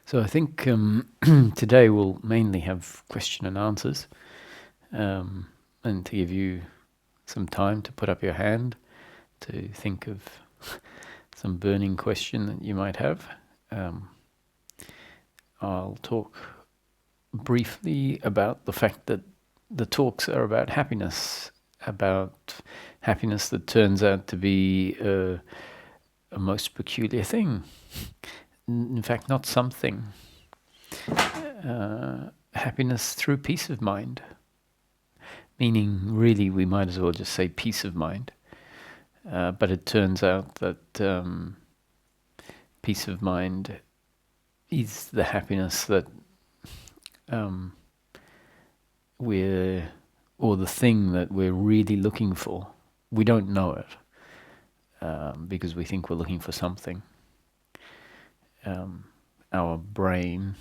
So I think today we'll mainly have question and answers, and to give you some time to put up your hand, to think of some burning question that you might have. I'll talk briefly about the fact that the talks are about happiness that turns out to be a most peculiar thing. In fact, not something. Happiness through peace of mind. Meaning, really, we might as well just say peace of mind. But it turns out that peace of mind is the happiness that or the thing that we're really looking for. We don't know it because we think we're looking for something. Our brain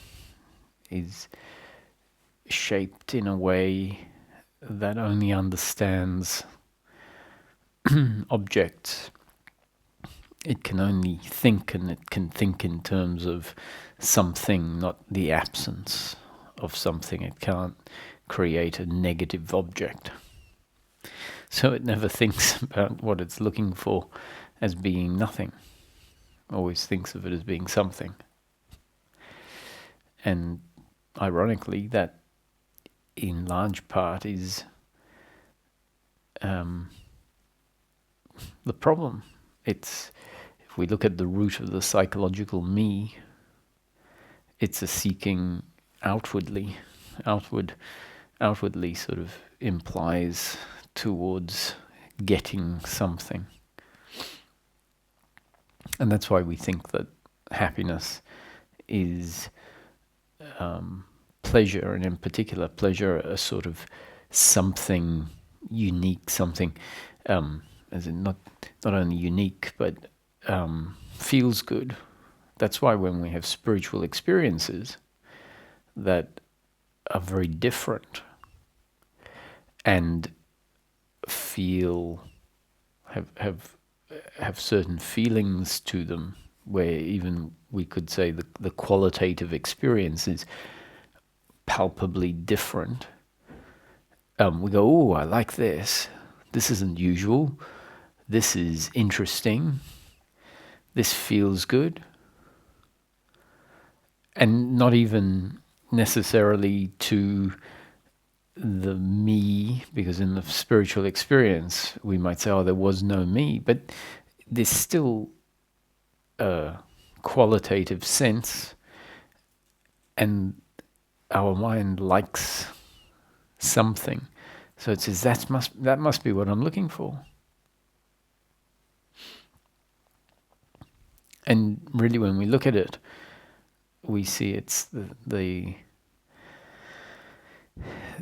is shaped in a way that only understands objects. It can only think, and it can think in terms of something, not the absence of something. It can't create a negative object. So it never thinks about what it's looking for as being nothing. Always thinks of it as being something. And ironically, that in large part is the problem. It's, if we look at the root of the psychological me, it's a seeking outwardly. Outwardly sort of implies towards getting something. And that's why we think that happiness is pleasure, and in particular pleasure, a sort of something unique, something as in not only unique but feels good. That's why when we have spiritual experiences that are very different and feel have certain feelings to them, where even we could say the qualitative experience is palpably different. We go, oh, I like this. This isn't usual. This is interesting. This feels good. And not even necessarily to the me, because in the spiritual experience we might say, oh, there was no me, but there's still a qualitative sense, and our mind likes something, so it says that must be what I'm looking for. And really, when we look at it, we see it's the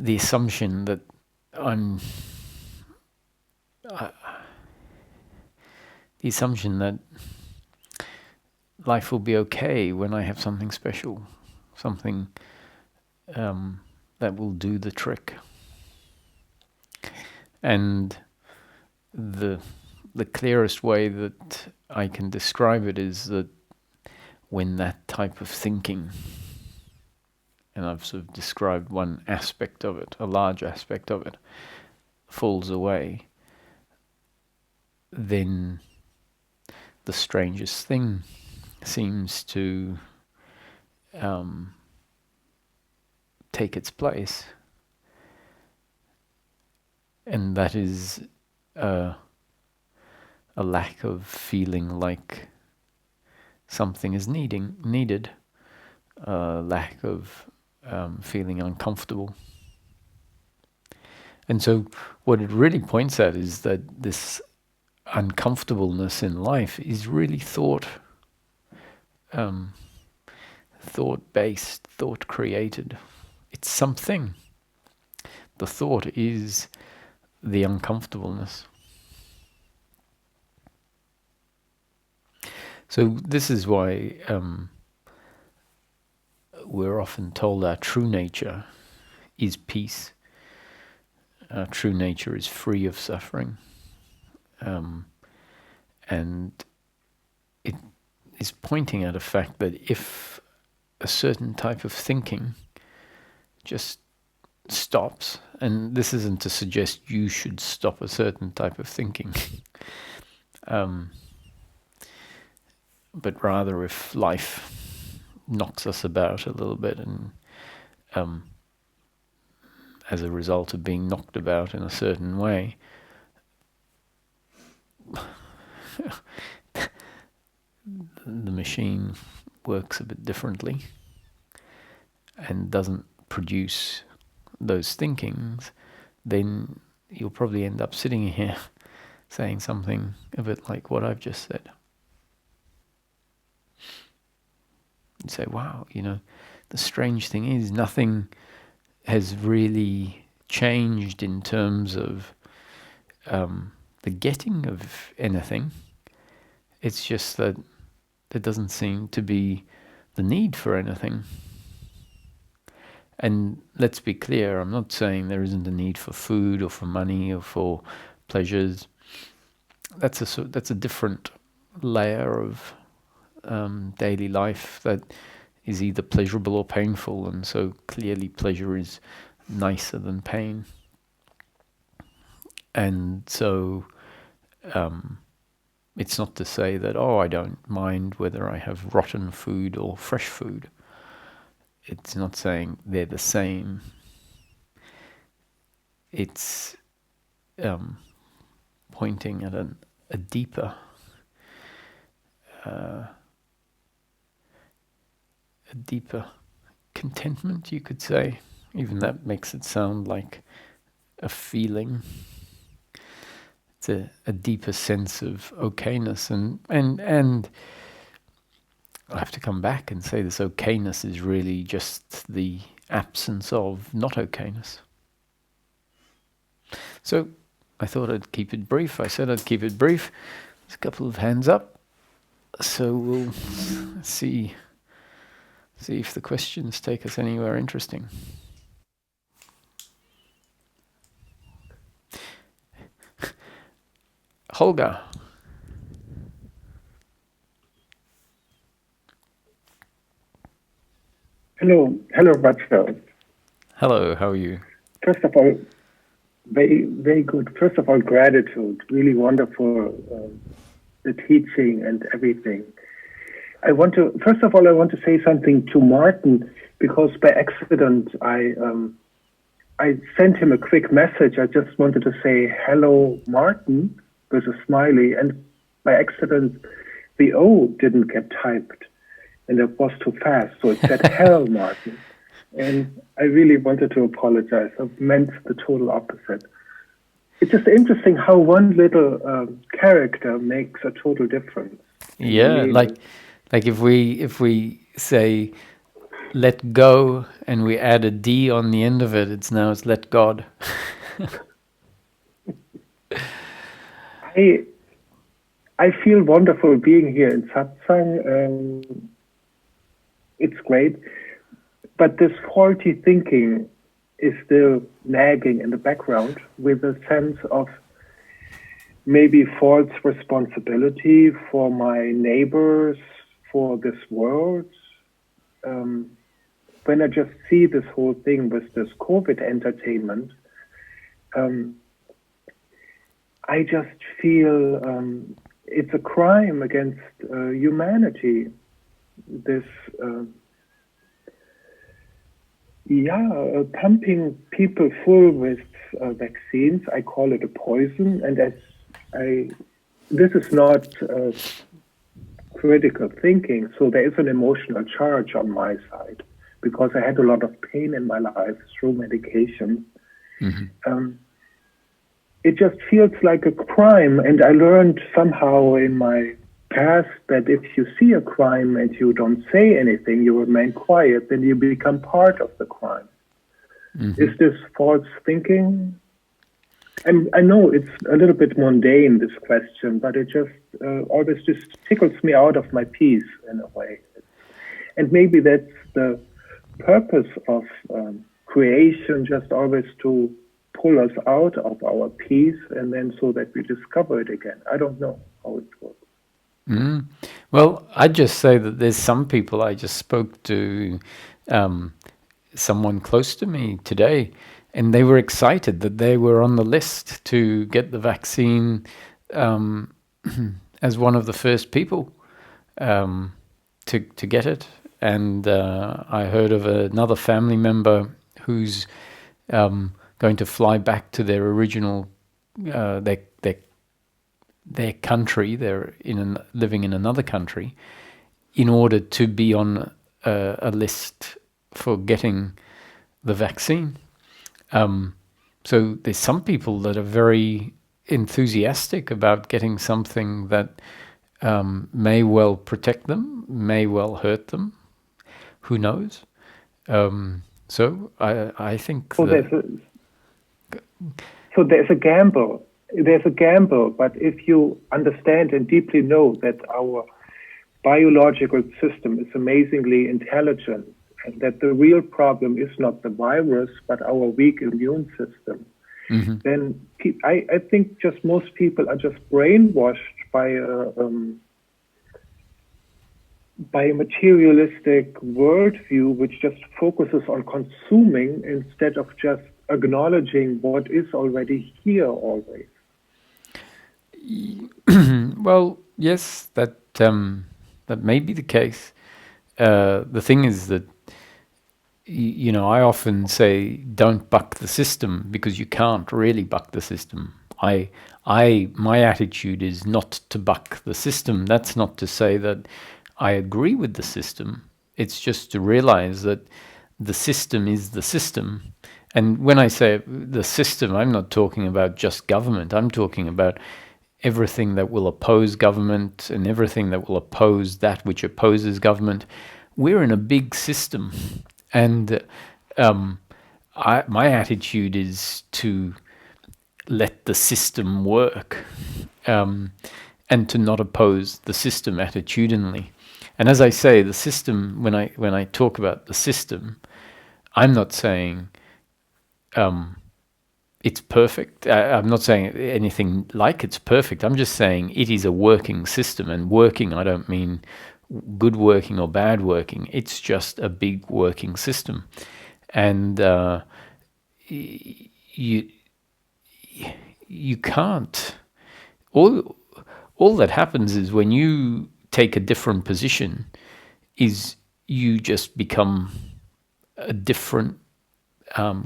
assumption that the assumption that life will be okay when I have something special, something that will do the trick. And the clearest way that I can describe it is that when that type of thinking, and I've sort of described one aspect of it, a large aspect of it, falls away, then the strangest thing seems to take its place. And that is a lack of feeling like something is needed, a lack of feeling uncomfortable. And so what it really points at is that this uncomfortableness in life is really thought-based, thought-created. It's something. The thought is the uncomfortableness. So this is why we're often told our true nature is peace. Our true nature is free of suffering. And it is pointing at a fact that if a certain type of thinking just stops. And this isn't to suggest you should stop a certain type of thinking, but rather if life knocks us about a little bit, and as a result of being knocked about in a certain way, the machine works a bit differently and doesn't produce those thinkings, then you'll probably end up sitting here saying something a bit like what I've just said. You say, wow, the strange thing is nothing has really changed in terms of the getting of anything. It's just that there doesn't seem to be the need for anything. And let's be clear, I'm not saying there isn't a need for food or for money or for pleasures. That's a different layer of daily life that is either pleasurable or painful, and so clearly pleasure is nicer than pain. And so it's not to say that, I don't mind whether I have rotten food or fresh food. It's not saying they're the same. It's pointing at a deeper contentment, you could say. Even that makes it sound like a feeling. It's a deeper sense of okayness, and I have to come back and say this okayness is really just the absence of not okayness. So I thought I'd keep it brief. I said I'd keep it brief. There's a couple of hands up. So we'll see if the questions take us anywhere interesting. Holger. Hello, Rachel. Hello, how are you? First of all, very, very good. First of all, gratitude. Really wonderful, the teaching and everything. First of all, I want to say something to Martin, because by accident, I sent him a quick message. I just wanted to say, hello, Martin, with a smiley, and by accident, the O didn't get typed, and it was too fast, so it said, hello, Martin. And I really wanted to apologize. I meant the total opposite. It's just interesting how one little character makes a total difference. Yeah, like if we say let go and we add a D on the end of it, it's let God. I feel wonderful being here in satsang. It's great, but this faulty thinking is still nagging in the background, with a sense of maybe false responsibility for my neighbors, for this world. When I just see this whole thing with this COVID entertainment, I just feel it's a crime against humanity. This, pumping people full with vaccines, I call it a poison. And this is not critical thinking, so there is an emotional charge on my side, because I had a lot of pain in my life through medication. Mm-hmm. It just feels like a crime, and I learned somehow in my past that if you see a crime and you don't say anything, you remain quiet, then you become part of the crime. Mm-hmm. Is this false thinking? And I know it's a little bit mundane, this question, but it just always just tickles me out of my peace in a way. And maybe that's the purpose of creation, just always to pull us out of our peace, and then so that we discover it again. I don't know how it works. Mm. Well, I'd just say that there's some people. I just spoke to someone close to me today, and they were excited that they were on the list to get the vaccine as one of the first people to get it. And I heard of another family member who's going to fly back to their original their country. They're living in another country in order to be on a list for getting the vaccine. So there's some people that are very enthusiastic about getting something that may well protect them, may well hurt them. Who knows? So I think So there's a gamble. There's a gamble, but if you understand and deeply know that our biological system is amazingly intelligent, and that the real problem is not the virus, but our weak immune system, then I think just most people are just brainwashed by a materialistic worldview, which just focuses on consuming instead of just acknowledging what is already here always. Well, yes, that may be the case. The thing is that I often say don't buck the system, because you can't really buck the system. My attitude is not to buck the system. That's not to say that I agree with the system. It's just to realize that the system is the system. And when I say the system, I'm not talking about just government. I'm talking about everything that will oppose government and everything that will oppose that which opposes government. We're in a big system. And my attitude is to let the system work, and to not oppose the system attitudinally. And as I say, the system, when I talk about the system, I'm not saying it's perfect. I'm not saying anything like it's perfect. I'm just saying it is a working system. And working, I don't mean good working or bad working. It's just a big working system. And you can't. All that happens is when you take a different position, is you just become a different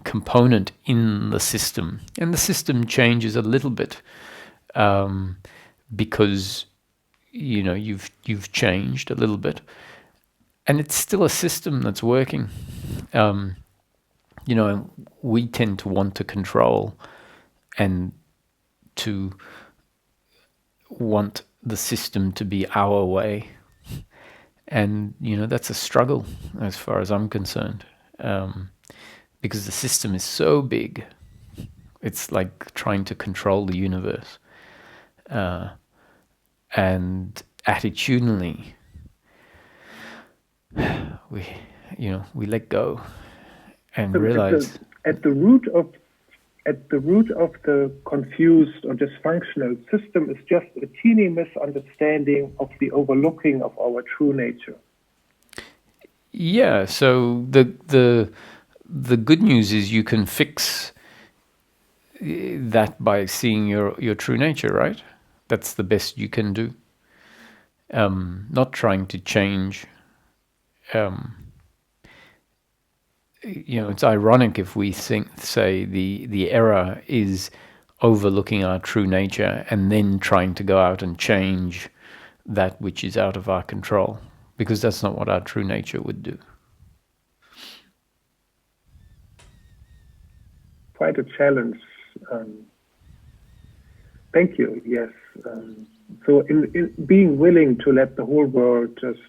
component in the system, and the system changes a little bit because you've changed a little bit, and it's still a system that's working. We tend to want to control and to want the system to be our way, and that's a struggle as far as I'm concerned. Because the system is so big. It's like trying to control the universe. And attitudinally, we let go and realize at the root of the confused or dysfunctional system is just a teeny misunderstanding of the overlooking of our true nature. Yeah. So the good news is you can fix that by seeing your true nature, right? That's the best you can do. Not trying to change. It's ironic if we say the error is overlooking our true nature and then trying to go out and change that which is out of our control, because that's not what our true nature would do. Quite a challenge. Thank you. Yes. So in being willing to let the whole world just,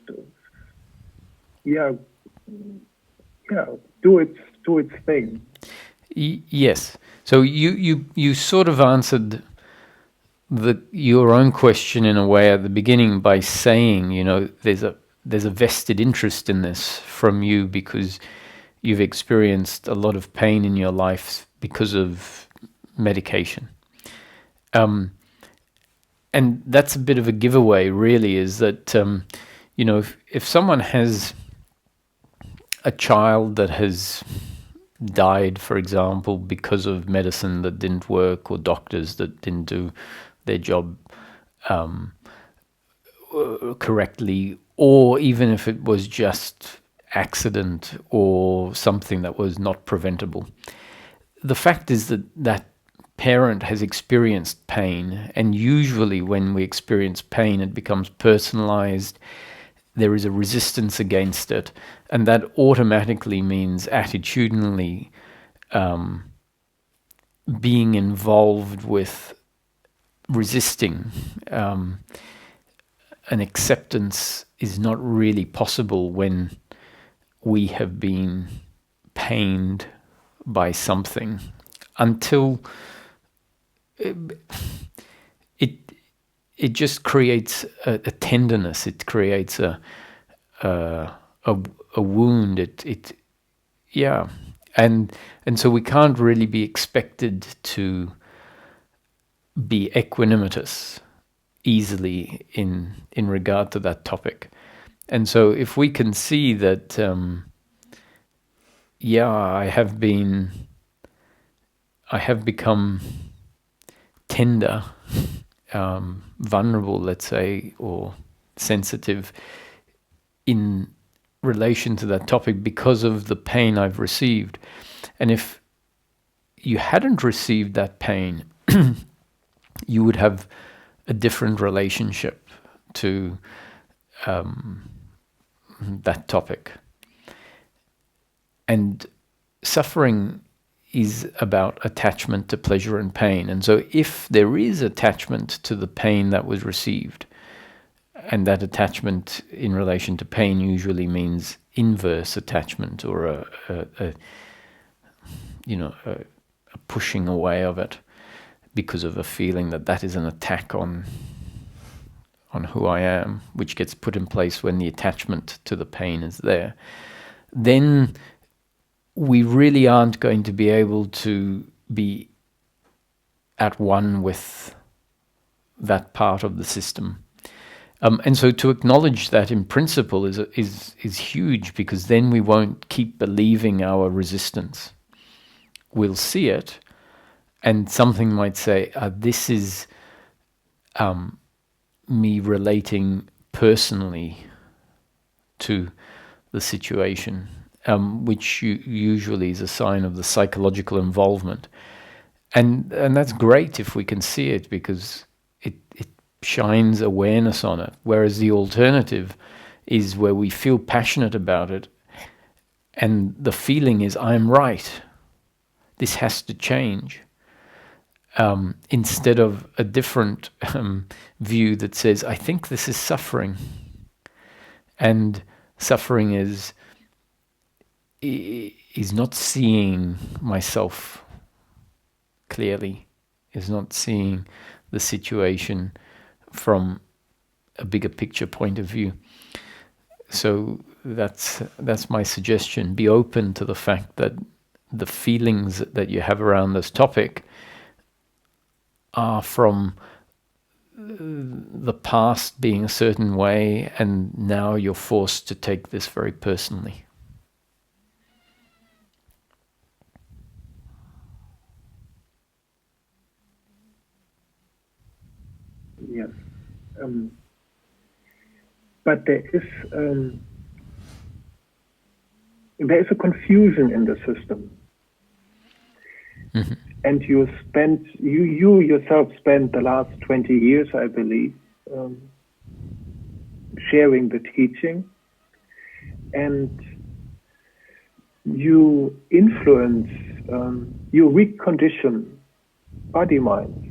do its thing. Yes. So you sort of answered your own question in a way at the beginning by saying, there's a vested interest in this from you because you've experienced a lot of pain in your life because of medication. And that's a bit of a giveaway, really, is that, if someone has a child that has died, for example, because of medicine that didn't work or doctors that didn't do their job correctly, or even if it was just accident or something that was not preventable, the fact is that that parent has experienced pain, and usually when we experience pain, it becomes personalized. There is a resistance against it, and that automatically means attitudinally being involved with resisting. An acceptance is not really possible when we have been pained by something, until it just creates a tenderness. It creates a wound. And so we can't really be expected to be equanimitous easily in regard to that topic. And so if we can see that, I have become tender, vulnerable, let's say, or sensitive in relation to that topic because of the pain I've received. And if you hadn't received that pain, you would have a different relationship to that topic. And suffering is about attachment to pleasure and pain. And so if there is attachment to the pain that was received, and that attachment in relation to pain usually means inverse attachment, or a pushing away of it because of a feeling that is an attack on who I am, which gets put in place when the attachment to the pain is there, then we really aren't going to be able to be at one with that part of the system. And so to acknowledge that in principle is huge, because then we won't keep believing our resistance. We'll see it, and something might say, this is me relating personally to the situation, which usually is a sign of the psychological involvement. And that's great if we can see it, because it shines awareness on it. Whereas the alternative is where we feel passionate about it, and the feeling is, I'm right, this has to change. Instead of a different view that says, I think this is suffering. And suffering is not seeing myself clearly, is not seeing the situation from a bigger picture point of view. So that's my suggestion. Be open to the fact that the feelings that you have around this topic are from the past being a certain way, and now you're forced to take this very personally. Yes. But there is a confusion in the system. Mm-hmm. And you yourself spent the last 20 years, I believe, sharing the teaching, and you influence, you recondition body mind.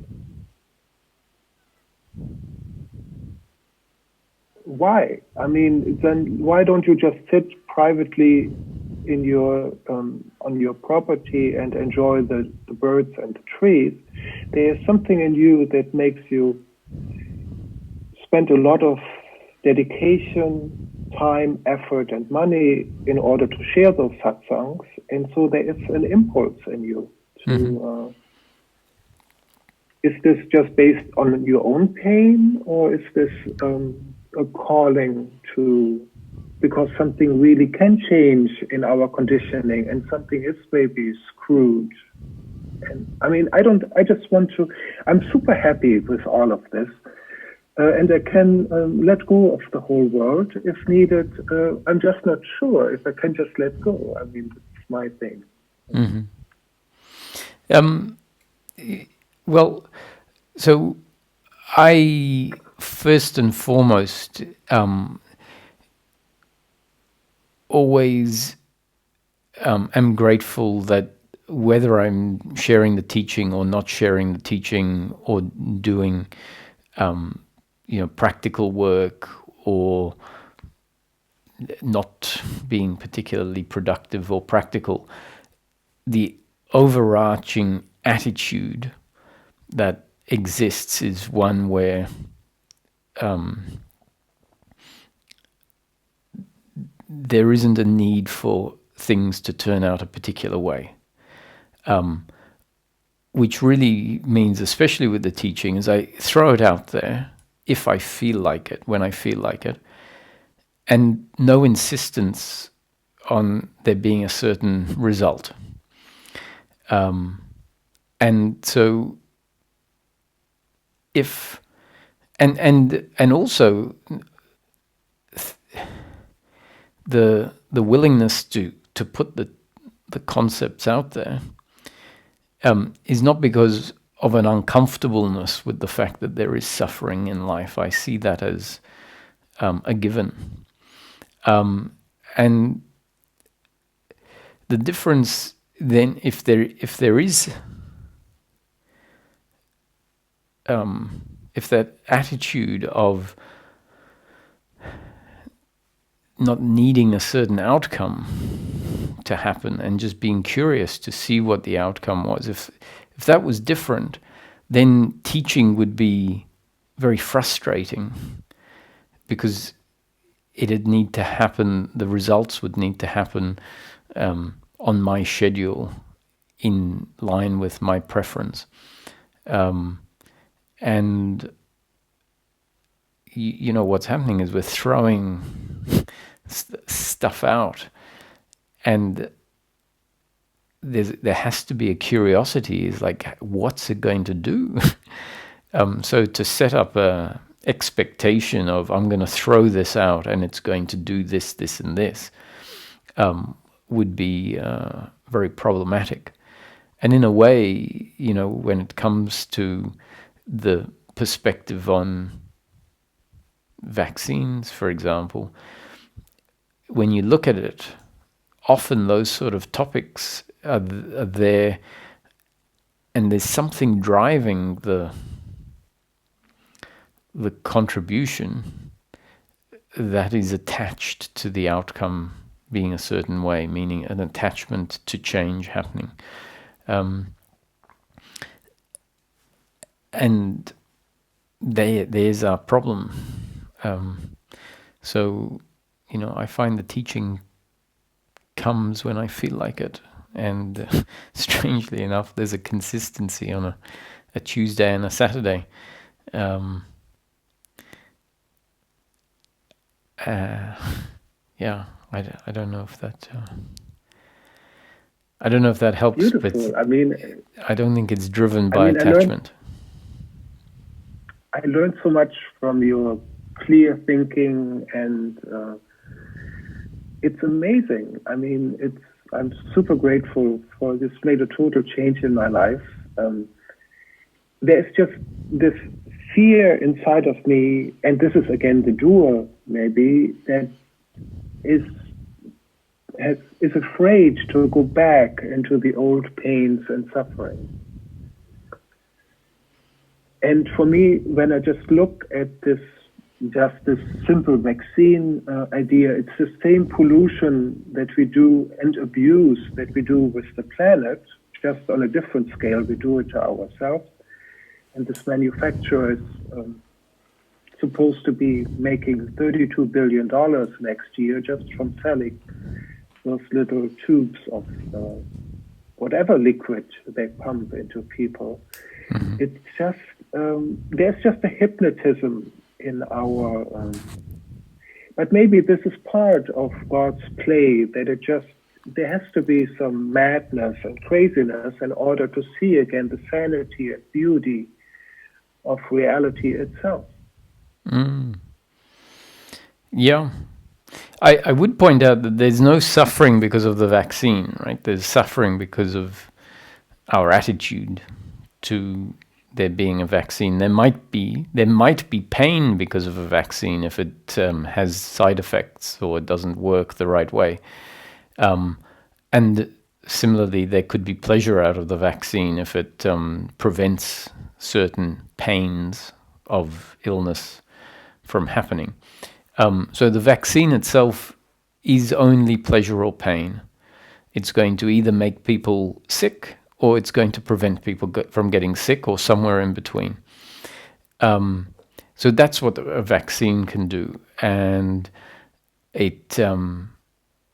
Why? I mean, then why don't you just sit privately in your on your property and enjoy the birds and the trees? There is something in you that makes you spend a lot of dedication, time, effort, and money in order to share those satsangs, and so there is an impulse in you to is this just based on your own pain, or is this a calling to, because something really can change in our conditioning and something is maybe screwed? And I mean, I just want to, I'm super happy with all of this. And I can let go of the whole world if needed. I'm just not sure if I can just let go. I mean, it's my thing. Mm-hmm. Well, so I first and foremost always am grateful that whether I'm sharing the teaching or not sharing the teaching, or doing practical work, or not being particularly productive or practical, the overarching attitude that exists is one where there isn't a need for things to turn out a particular way. Which really means, especially with the teaching, is I throw it out there if I feel like it, when I feel like it, and no insistence on there being a certain result. And so if and also the willingness to put the concepts out there is not because of an uncomfortableness with the fact that there is suffering in life. I see that as a given. And the difference then, if there is if that attitude of not needing a certain outcome to happen and just being curious to see what the outcome was, if that was different, then teaching would be very frustrating, because it'd need to happen, the results would need to happen on my schedule, in line with my preference. And you know what's happening is we're throwing stuff out, and there has to be a curiosity. Is like, what's it going to do? So to set up a expectation of, I'm going to throw this out and it's going to do this, this, and this, would be very problematic. And in a way, when it comes to the perspective on vaccines, for example, when you look at it, often those sort of topics are there, and there's something driving the contribution that is attached to the outcome being a certain way, meaning an attachment to change happening. And there's our problem. So, I find the teaching comes when I feel like it. And strangely enough, there's a consistency on a Tuesday and a Saturday. Yeah, I don't know if that... I don't know if that helps. Beautiful. But I mean, I don't think it's driven by attachment. I learned so much from your clear thinking, and it's amazing. I mean, I'm super grateful for this. Made a total change in my life. There's just this fear inside of me, and this is again the doer, maybe, that is afraid to go back into the old pains and suffering. And for me, when I just look at this simple vaccine idea, it's the same pollution that we do and abuse that we do with the planet, just on a different scale. We do it to ourselves. And this manufacturer is supposed to be making $32 billion next year just from selling those little tubes of whatever liquid they pump into people. It's just there's just a hypnotism in our. But maybe this is part of God's play, that there has to be some madness and craziness in order to see again the sanity and beauty of reality itself. Yeah. I would point out that there's no suffering because of the vaccine, right? There's suffering because of our attitude to there being a vaccine. There might be pain because of a vaccine if it has side effects or it doesn't work the right way. And similarly, there could be pleasure out of the vaccine if it prevents certain pains of illness from happening. So the vaccine itself is only pleasure or pain. It's going to either make people sick or it's going to prevent people from getting sick, or somewhere in between. So that's what a vaccine can do. And it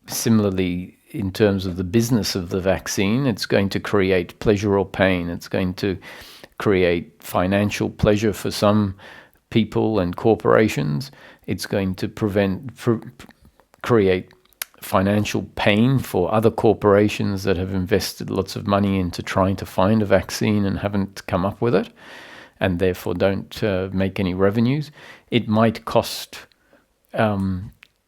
similarly, in terms of the business of the vaccine, it's going to create pleasure or pain. It's going to create financial pleasure for some people and corporations. It's going to create financial pain for other corporations that have invested lots of money into trying to find a vaccine and haven't come up with it, and therefore don't make any revenues. It might cost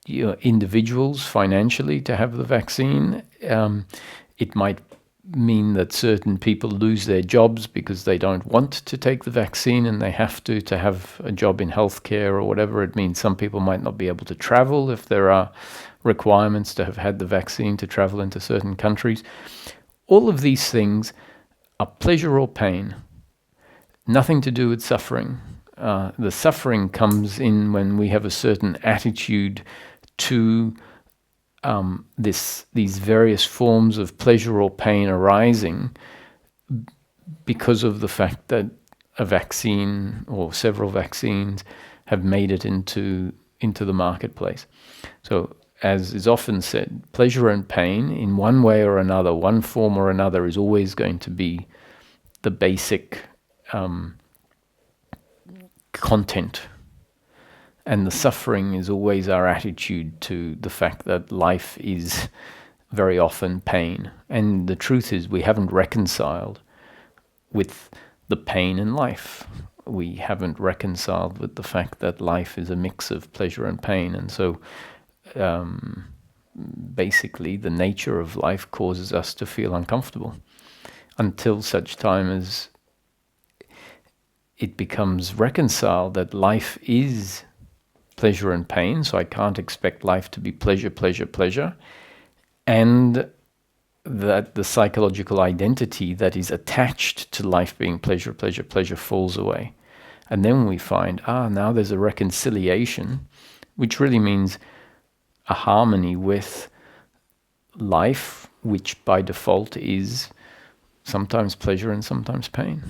individuals financially to have the vaccine. It might mean that certain people lose their jobs because they don't want to take the vaccine and they have to have a job in healthcare or whatever. It means some people might not be able to travel if there are requirements to have had the vaccine to travel into certain countries. All of these things are pleasure or pain, nothing to do with suffering. The suffering comes in when we have a certain attitude to these various forms of pleasure or pain arising because of the fact that a vaccine or several vaccines have made it into the marketplace. So, as is often said, pleasure and pain in one way or another, one form or another, is always going to be the basic content. And the suffering is always our attitude to the fact that life is very often pain. And the truth is, we haven't reconciled with the pain in life. We haven't reconciled with the fact that life is a mix of pleasure and pain. And so basically, the nature of life causes us to feel uncomfortable until such time as it becomes reconciled that life is pleasure and pain, so I can't expect life to be pleasure, pleasure, pleasure, and that the psychological identity that is attached to life being pleasure, pleasure, pleasure falls away. And then we find, now there's a reconciliation, which really means a harmony with life, which by default is sometimes pleasure and sometimes pain.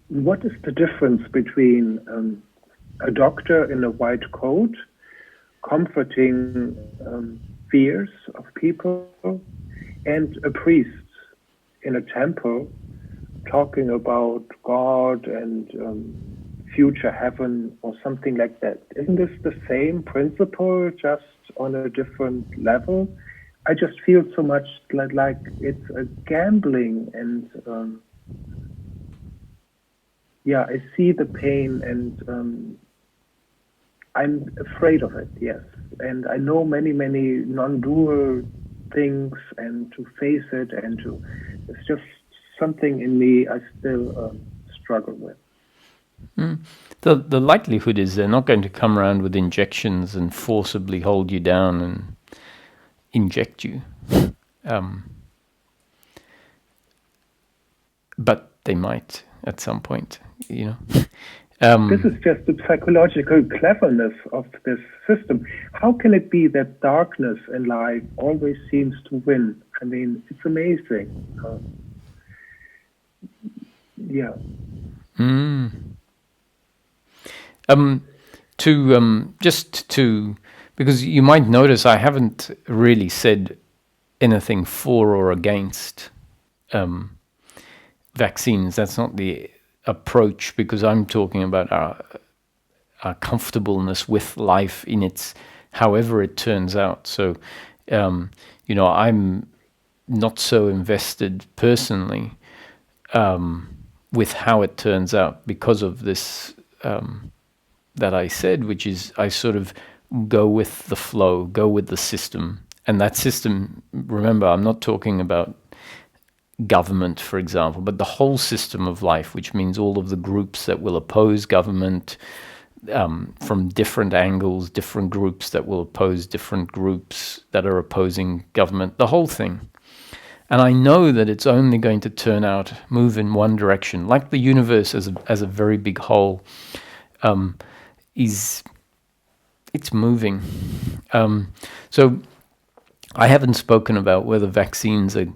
What is the difference between a doctor in a white coat comforting fears of people and a priest in a temple talking about God and future heaven or something like that? Isn't this the same principle, just on a different level? I just feel so much like it's a gambling, and I see the pain, and I'm afraid of it, yes. And I know many, many non-dual things, and to face it, it's just something in me I still struggle with. The likelihood is they're not going to come around with injections and forcibly hold you down and inject you. But they might at some point, This is just the psychological cleverness of this system. How can it be that darkness in life always seems to win? I mean, it's amazing. Because you might notice I haven't really said anything for or against vaccines. That's not the approach, because I'm talking about our comfortableness with life in its however it turns out. So, I'm not so invested personally with how it turns out because of this that I said, which is I sort of go with the flow, go with the system. And that system, remember, I'm not talking about government, for example, but the whole system of life, which means all of the groups that will oppose government from different angles, different groups that will oppose different groups that are opposing government, the whole thing. And I know that it's only going to turn out, move in one direction, like the universe as a very big whole it's moving. So I haven't spoken about whether vaccines are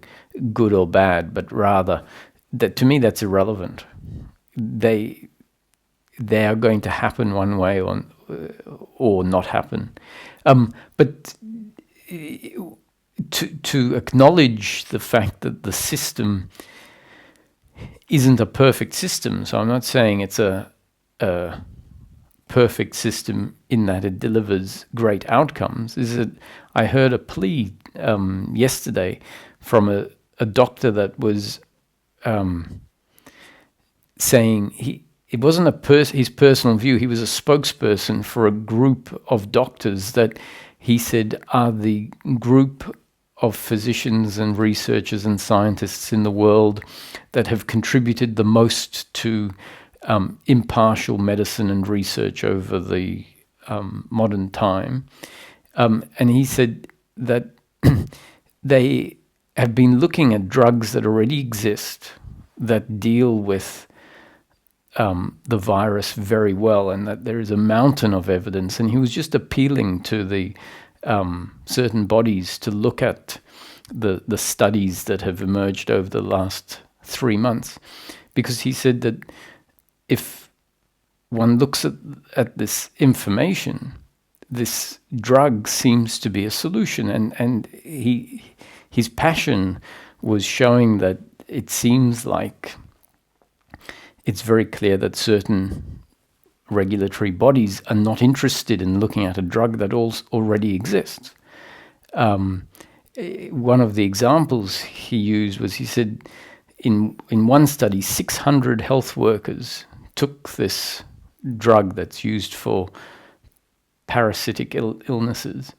good or bad, but rather that to me that's irrelevant. They are going to happen one way or not happen. But to acknowledge the fact that the system isn't a perfect system, so I'm not saying it's a perfect system in that it delivers great outcomes, is that I heard a plea yesterday from a doctor that was saying it wasn't his personal view. He was a spokesperson for a group of doctors that he said are the group of physicians and researchers and scientists in the world that have contributed the most to impartial medicine and research over the modern time. And he said that they have been looking at drugs that already exist that deal with the virus very well, and that there is a mountain of evidence. And he was just appealing to the certain bodies to look at the studies that have emerged over the last 3 months, because he said that if one looks at this information, this drug seems to be a solution, and his passion was showing that it seems like it's very clear that certain regulatory bodies are not interested in looking at a drug that already exists. One of the examples he used was, he said, in one study, 600 health workers took this drug that's used for parasitic illnesses,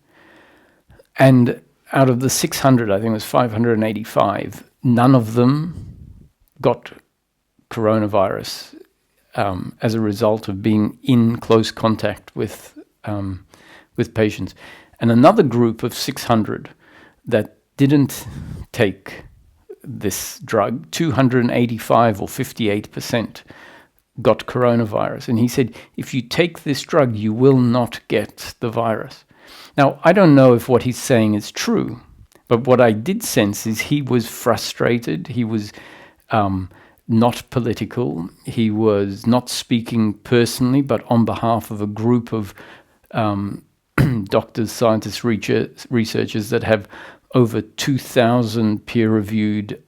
and out of the 600, I think it was 585, none of them got coronavirus as a result of being in close contact with patients. And another group of 600 that didn't take this drug, 285 or 58% got coronavirus. And he said, if you take this drug, you will not get the virus. Now, I don't know if what he's saying is true, but what I did sense is he was frustrated. He was not political. He was not speaking personally, but on behalf of a group of doctors, scientists, researchers that have over 2,000 peer-reviewed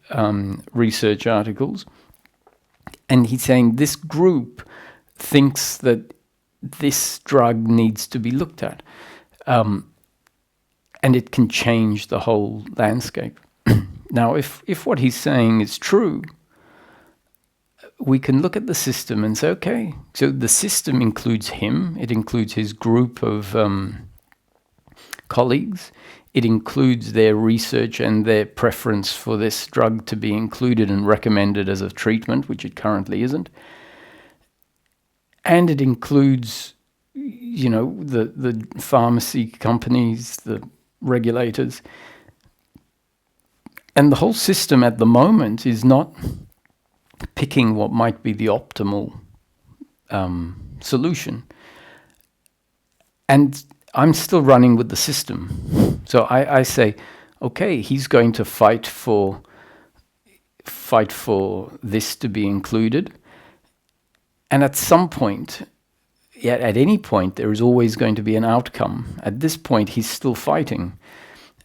research articles. And he's saying this group thinks that this drug needs to be looked at. And it can change the whole landscape. Now, if what he's saying is true, we can look at the system and say, okay, so the system includes him, it includes his group of colleagues, it includes their research and their preference for this drug to be included and recommended as a treatment, which it currently isn't. And it includes, the pharmacy companies, the regulators. And the whole system at the moment is not picking what might be the optimal solution. And I'm still running with the system. So I say, okay, he's going to fight for this to be included. And at some point, at any point, there is always going to be an outcome. At this point, he's still fighting.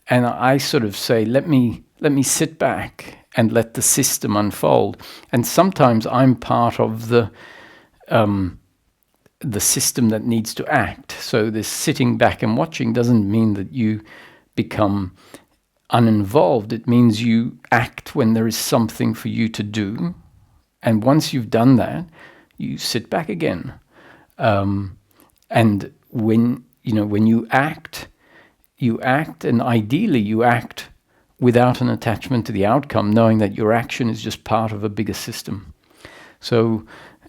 And I sort of say, let me sit back and let the system unfold. And sometimes I'm part of the system that needs to act. So this sitting back and watching doesn't mean that you become uninvolved. It means you act when there is something for you to do. And once you've done that, you sit back again. And when you act, and ideally you act without an attachment to the outcome, knowing that your action is just part of a bigger system. So,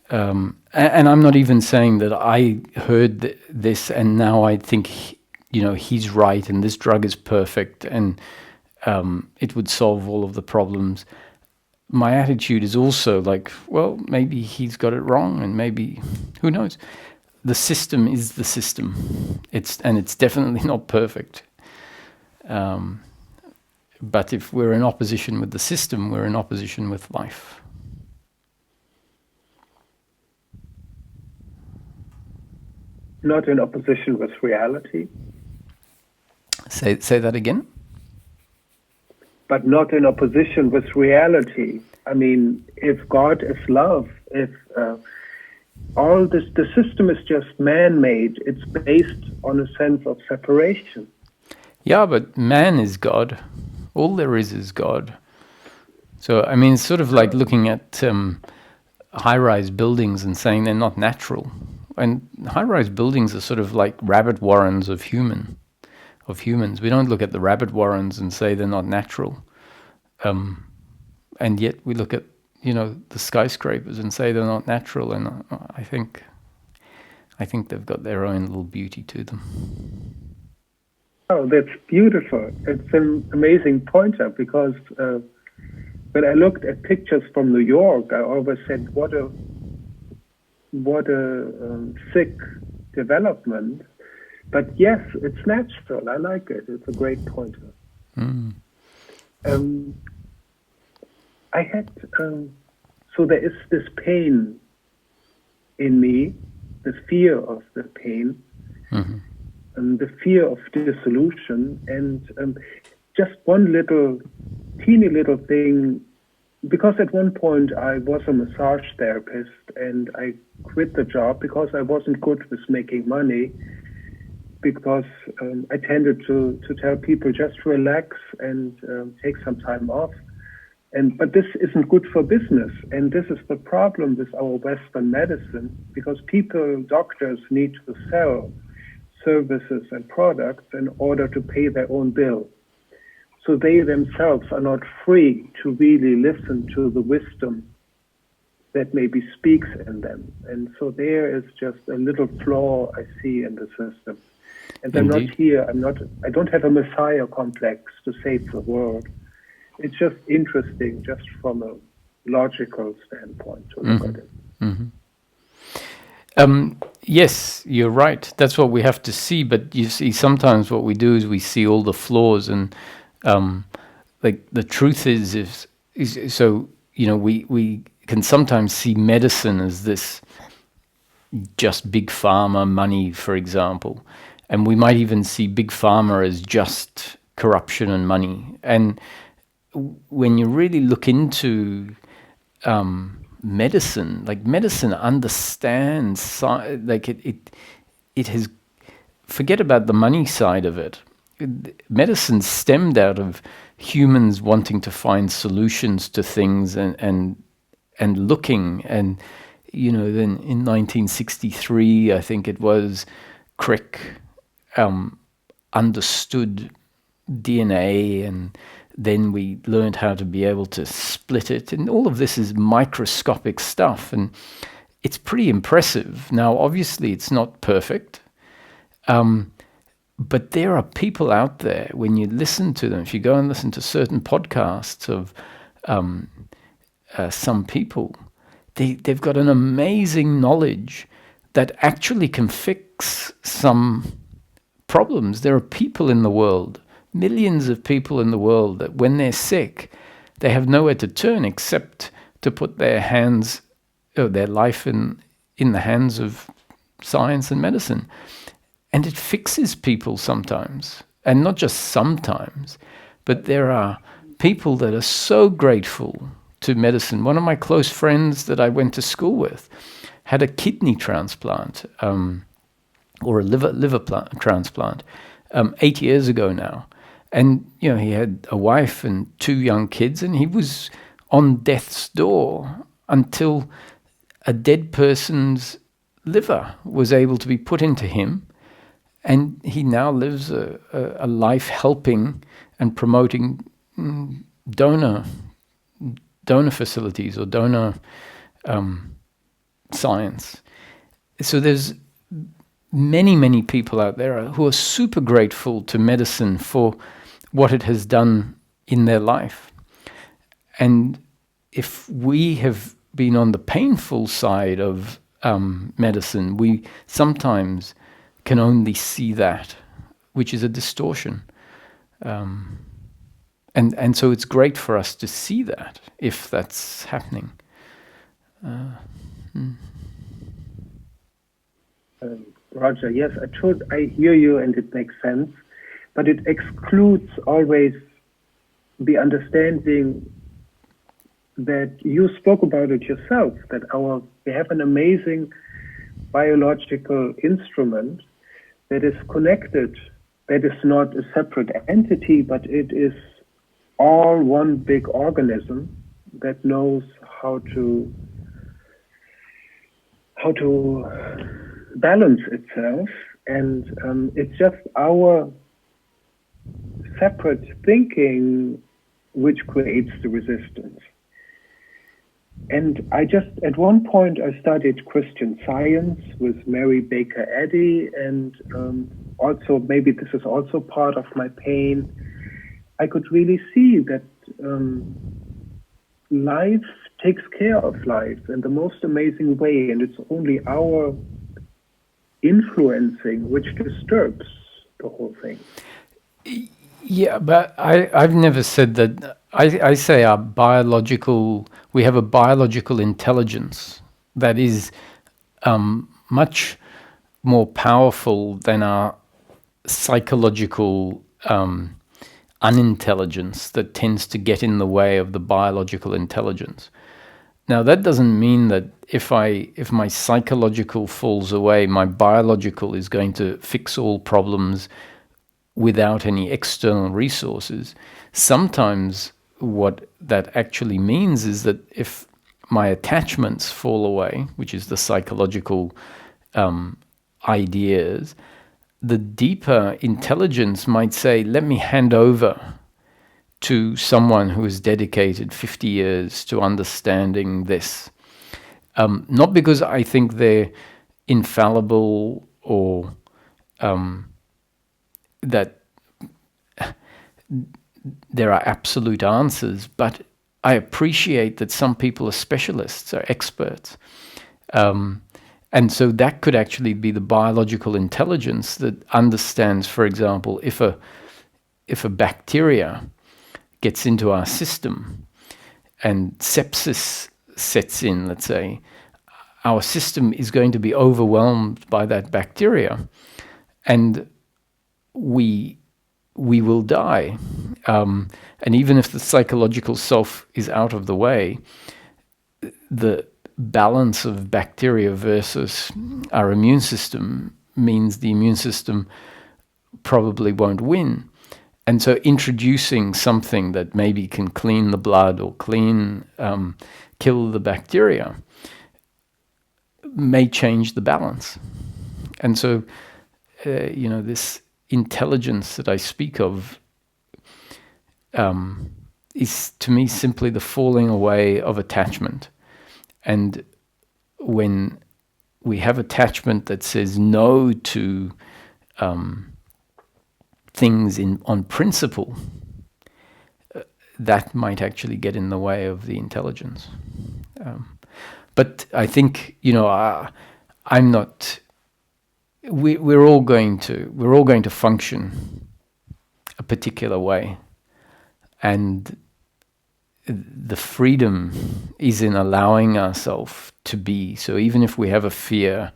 and I'm not even saying that I heard this and now I think, he's right and this drug is perfect and it would solve all of the problems. My attitude is also like, well, maybe he's got it wrong and maybe, who knows? The system is the system. It's definitely not perfect. But if we're in opposition with the system, we're in opposition with life. Not in opposition with reality. Say that again? But not in opposition with reality. I mean, if God is love, if all this, the system is just man-made, it's based on a sense of separation. Yeah, but man is God. All there is God. So, I mean, it's sort of like looking at high-rise buildings and saying they're not natural. And high-rise buildings are sort of like rabbit warrens of humans. We don't look at the rabbit warrens and say they're not natural. And yet we look at, the skyscrapers and say they're not natural. And I think they've got their own little beauty to them. Oh, that's beautiful. It's an amazing pointer because when I looked at pictures from New York, I always said, what a sick development. But yes, it's natural. I like it. It's a great pointer. Mm. I had, so there is this pain in me, this fear of the pain, the fear of dissolution, and just one teeny little thing, because at one point I was a massage therapist and I quit the job because I wasn't good with making money, because I tended to tell people just relax and take some time off. But this isn't good for business. And this is the problem with our Western medicine, because doctors need to sell services and products in order to pay their own bill. So they themselves are not free to really listen to the wisdom that maybe speaks in them. And so there is just a little flaw I see in the system. And I'm not here, I don't have a messiah complex to save the world. It's just interesting, just from a logical standpoint to look at it. Yes, you're right. That's what we have to see. But you see, sometimes what we do is we see all the flaws, and like the truth is so we can sometimes see medicine as this just big pharma money, for example, and we might even see big pharma as just corruption and money. And when you really look into medicine, like medicine understands, like it has, forget about the money side of it. Medicine stemmed out of humans wanting to find solutions to things and looking. And then in 1963, I think it was, Crick understood DNA, and then we learned how to be able to split it. And all of this is microscopic stuff, and it's pretty impressive. Now, obviously, it's not perfect, but there are people out there, when you listen to them, if you go and listen to certain podcasts of some people, they've got an amazing knowledge that actually can fix some problems. There are people in the world, millions of people in the world, that when they're sick, they have nowhere to turn except to put their life in the hands of science and medicine. And it fixes people sometimes, and not just sometimes, but there are people that are so grateful to medicine. One of my close friends that I went to school with had a kidney transplant, or a liver transplant, 8 years ago now. And, he had a wife and 2 young kids, and he was on death's door until a dead person's liver was able to be put into him. And he now lives a life helping and promoting donor facilities or donor science. So there's many people out there who are super grateful to medicine for what it has done in their life. And if we have been on the painful side of medicine, we sometimes can only see that, which is a distortion. And so it's great for us to see that, if that's happening. Roger, yes, I hear you, and it makes sense, but it excludes always the understanding that you spoke about it yourself, that we have an amazing biological instrument that is connected, that is not a separate entity, but it is all one big organism that knows how to balance itself, and it's just our separate thinking which creates the resistance. And at one point I studied Christian Science with Mary Baker Eddy, and also, maybe this is also part of my pain, I could really see that life takes care of life in the most amazing way, and it's only our influencing which disturbs the whole thing. Yeah, but I've never said that. I say we have a biological intelligence that is much more powerful than our psychological unintelligence that tends to get in the way of the biological intelligence. Now, that doesn't mean that if my psychological falls away, my biological is going to fix all problems without any external resources. Sometimes what that actually means is that if my attachments fall away, which is the psychological ideas, the deeper intelligence might say, let me hand over to someone who has dedicated 50 years to understanding this. Not because I think they're infallible or that there are absolute answers, but I appreciate that some people are specialists, are experts. And so that could actually be the biological intelligence that understands, for example, if a bacteria gets into our system and sepsis sets in, let's say, our system is going to be overwhelmed by that bacteria, and we will die. And even if the psychological self is out of the way, the balance of bacteria versus our immune system means the immune system probably won't win. And so introducing something that maybe can clean the blood or kill the bacteria may change the balance. And so, this intelligence that I speak of is to me simply the falling away of attachment. And when we have attachment that says no to things on principle, that might actually get in the way of the intelligence. But I think I'm not. We're all going to function a particular way, and the freedom is in allowing ourselves to be. So even if we have a fear,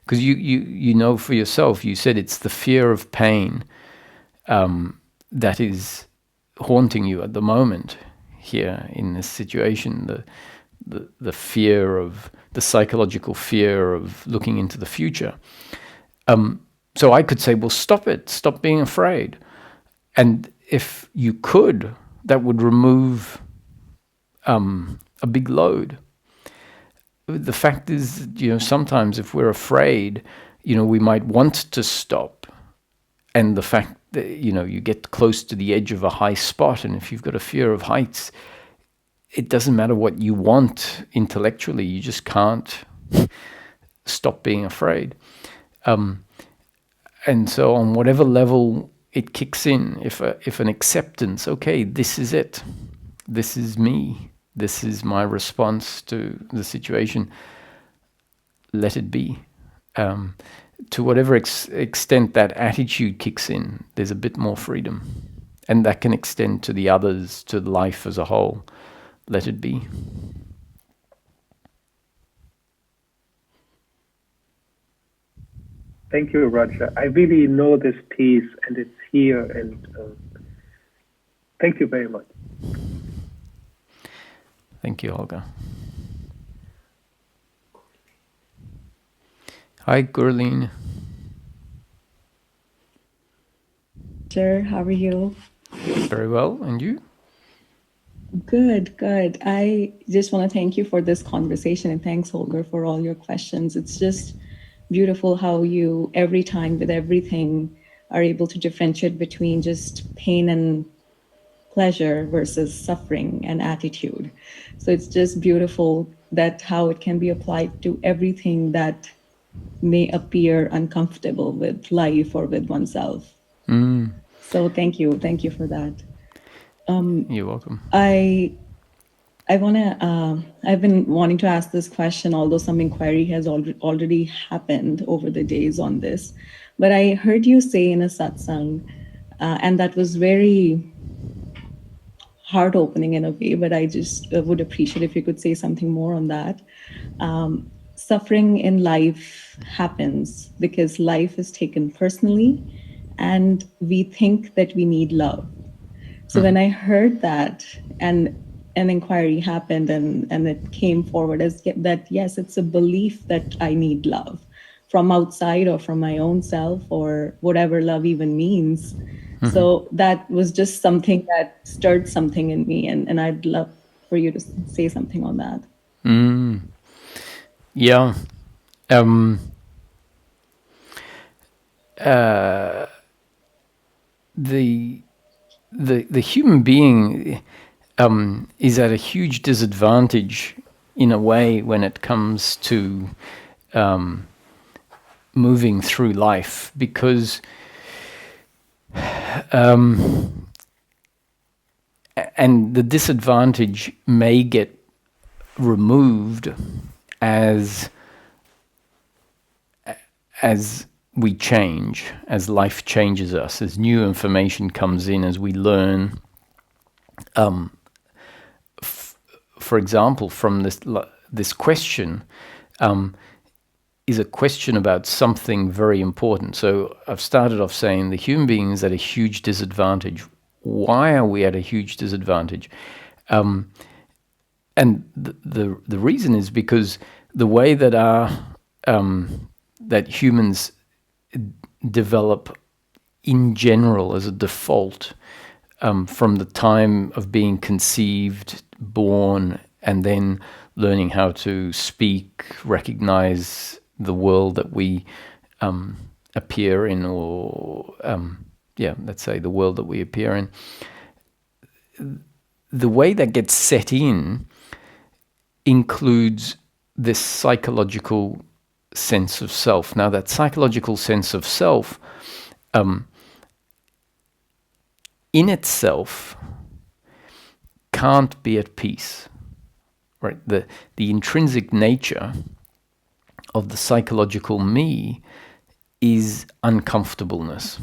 because you know for yourself, you said it's the fear of pain that is haunting you at the moment here in this situation, the fear of, the psychological fear of looking into the future. So I could say, well, stop it, stop being afraid. And if you could, that would remove a big load. The fact is, sometimes if we're afraid, we might want to stop. And the fact that, you get close to the edge of a high spot, and if you've got a fear of heights, it doesn't matter what you want intellectually, you just can't stop being afraid. And so on whatever level it kicks in, if an acceptance, okay, this is it, this is me, this is my response to the situation, let it be. To whatever extent that attitude kicks in, there's a bit more freedom. And that can extend to the others, to life as a whole. Let it be. Thank you, Roger. I really know this piece, and it's here, and thank you very much. Thank you, Olga. Hi, Gurleen. Sure, how are you? Very well, and you? Good, good. I just want to thank you for this conversation, and thanks, Holger, for all your questions. It's just beautiful how you, every time with everything, are able to differentiate between just pain and pleasure versus suffering and attitude. So it's just beautiful that how it can be applied to everything that may appear uncomfortable with life or with oneself. So thank you for that. You're welcome. I want to, I've been wanting to ask this question, although some inquiry has already happened over the days on this. But I heard you say in a satsang, and that was very heart-opening in a way, but I just would appreciate if you could say something more on that. Suffering in life happens because life is taken personally, and we think that we need love. So when I heard that, and an inquiry happened, and it came forward as that, yes, it's a belief that I need love from outside or from my own self, or whatever love even means. So that was just something that stirred something in me, and I'd love for you to say something on that. Yeah. The human being is at a huge disadvantage in a way when it comes to moving through life, because and the disadvantage may get removed as we change, as life changes us, as new information comes in, as we learn. For example, from this question is a question about something very important. So I've started off saying the human being is at a huge disadvantage. Why are we at a huge disadvantage? And the reason is because the way that that humans develop in general as a default, from the time of being conceived, born, and then learning how to speak, recognize the world that we appear in, or let's say the world that we appear in. The way that gets set in includes this psychological sense of self. Now, that psychological sense of self, in itself, can't be at peace. Right? The intrinsic nature of the psychological me is uncomfortableness,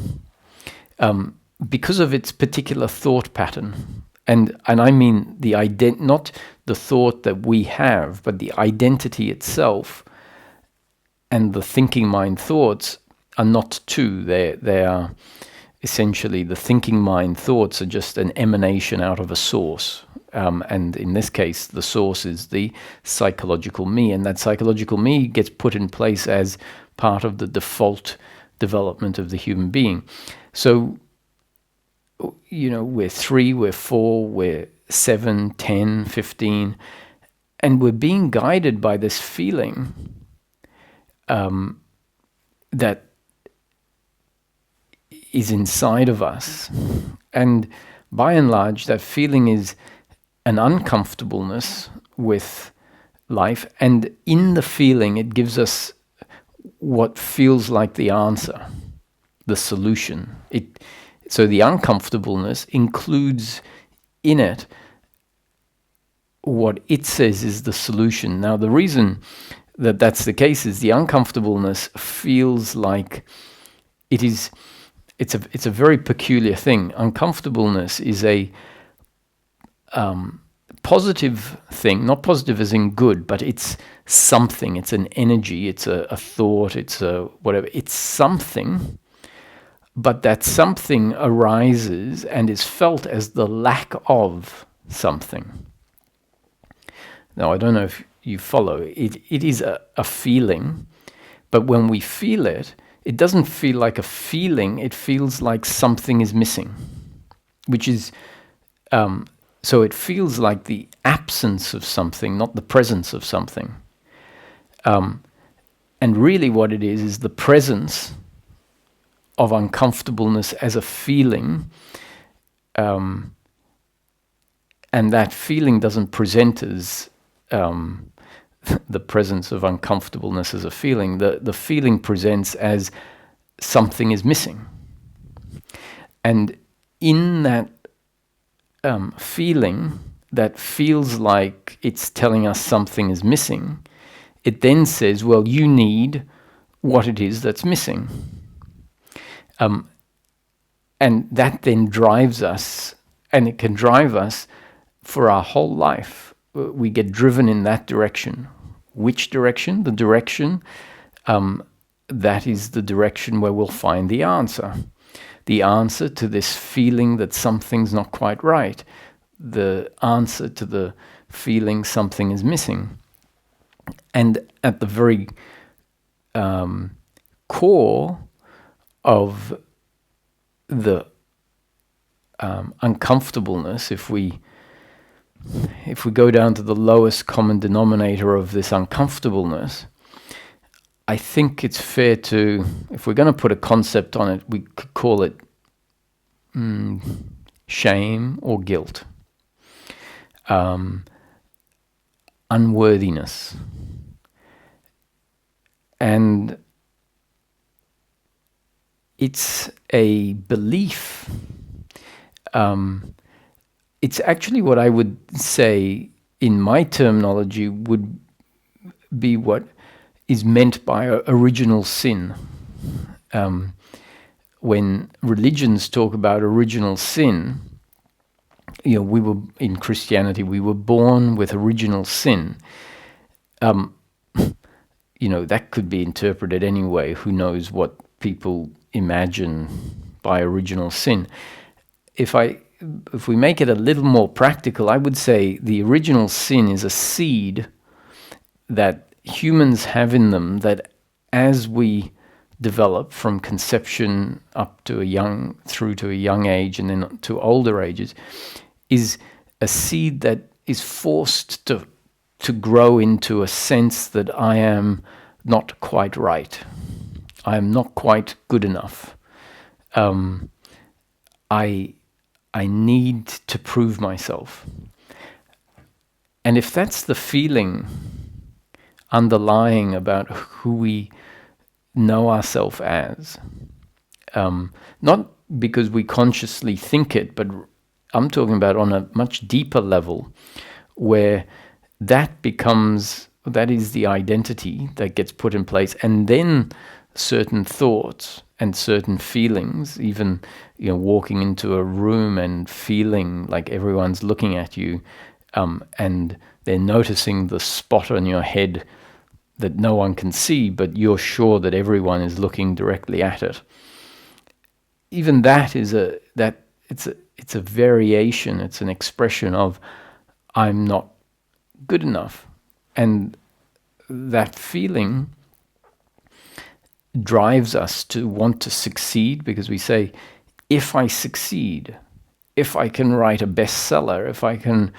because of its particular thought pattern. And I mean not the thought that we have, but the identity itself. And the thinking mind thoughts are not two. essentially the thinking mind thoughts are just an emanation out of a source. And in this case, the source is the psychological me, and that psychological me gets put in place as part of the default development of the human being. So, we're 3, we're 4, we're 7, 10, 15, and we're being guided by this feeling that is inside of us. And by and large, that feeling is an uncomfortableness with life, and in the feeling it gives us what feels like the answer, the solution. So the uncomfortableness includes in it what it says is the solution. Now, the reason that that's the case is the uncomfortableness feels like it's a very peculiar thing. Uncomfortableness is a positive thing, not positive as in good, but it's something. It's an energy. It's a thought. It's a whatever. It's something, but that something arises and is felt as the lack of something. Now, I don't know if you follow. It is a feeling, but when we feel it, it doesn't feel like a feeling. It feels like something is missing, which is so it feels like the absence of something, not the presence of something. And really what it is the presence of uncomfortableness as a feeling, and that feeling doesn't present as the presence of uncomfortableness as a feeling. The feeling presents as something is missing. And in that feeling that feels like it's telling us something is missing, it then says, well, you need what it is that's missing. And that then drives us, and it can drive us for our whole life. We get driven in that direction. Which direction? The direction that is the direction where we'll find the answer. The answer to this feeling that something's not quite right. The answer to the feeling something is missing. And at the very core of the uncomfortableness, if we go down to the lowest common denominator of this uncomfortableness, I think it's fair to, if we're going to put a concept on it, we could call it shame or guilt, unworthiness. And it's a belief. It's actually what I would say in my terminology would be what is meant by original sin. When religions talk about original sin, we were in Christianity, we were born with original sin. That could be interpreted anyway. Who knows what people imagine by original sin? If we make it a little more practical, I would say the original sin is a seed that humans have in them, that as we develop from conception up to through to a young age and then to older ages, is a seed that is forced to grow into a sense that I am not quite right. I am not quite good enough. I need to prove myself. And if that's the feeling underlying about who we know ourselves as, not because we consciously think it, but I'm talking about on a much deeper level, where that is the identity that gets put in place, and then certain thoughts and certain feelings, even walking into a room and feeling like everyone's looking at you, and they're noticing the spot on your head that no one can see, but you're sure that everyone is looking directly at it. even that is it's a variation, it's an expression of I'm not good enough. And that feeling drives us to want to succeed, because we say, if I succeed, if I can write a bestseller, if I can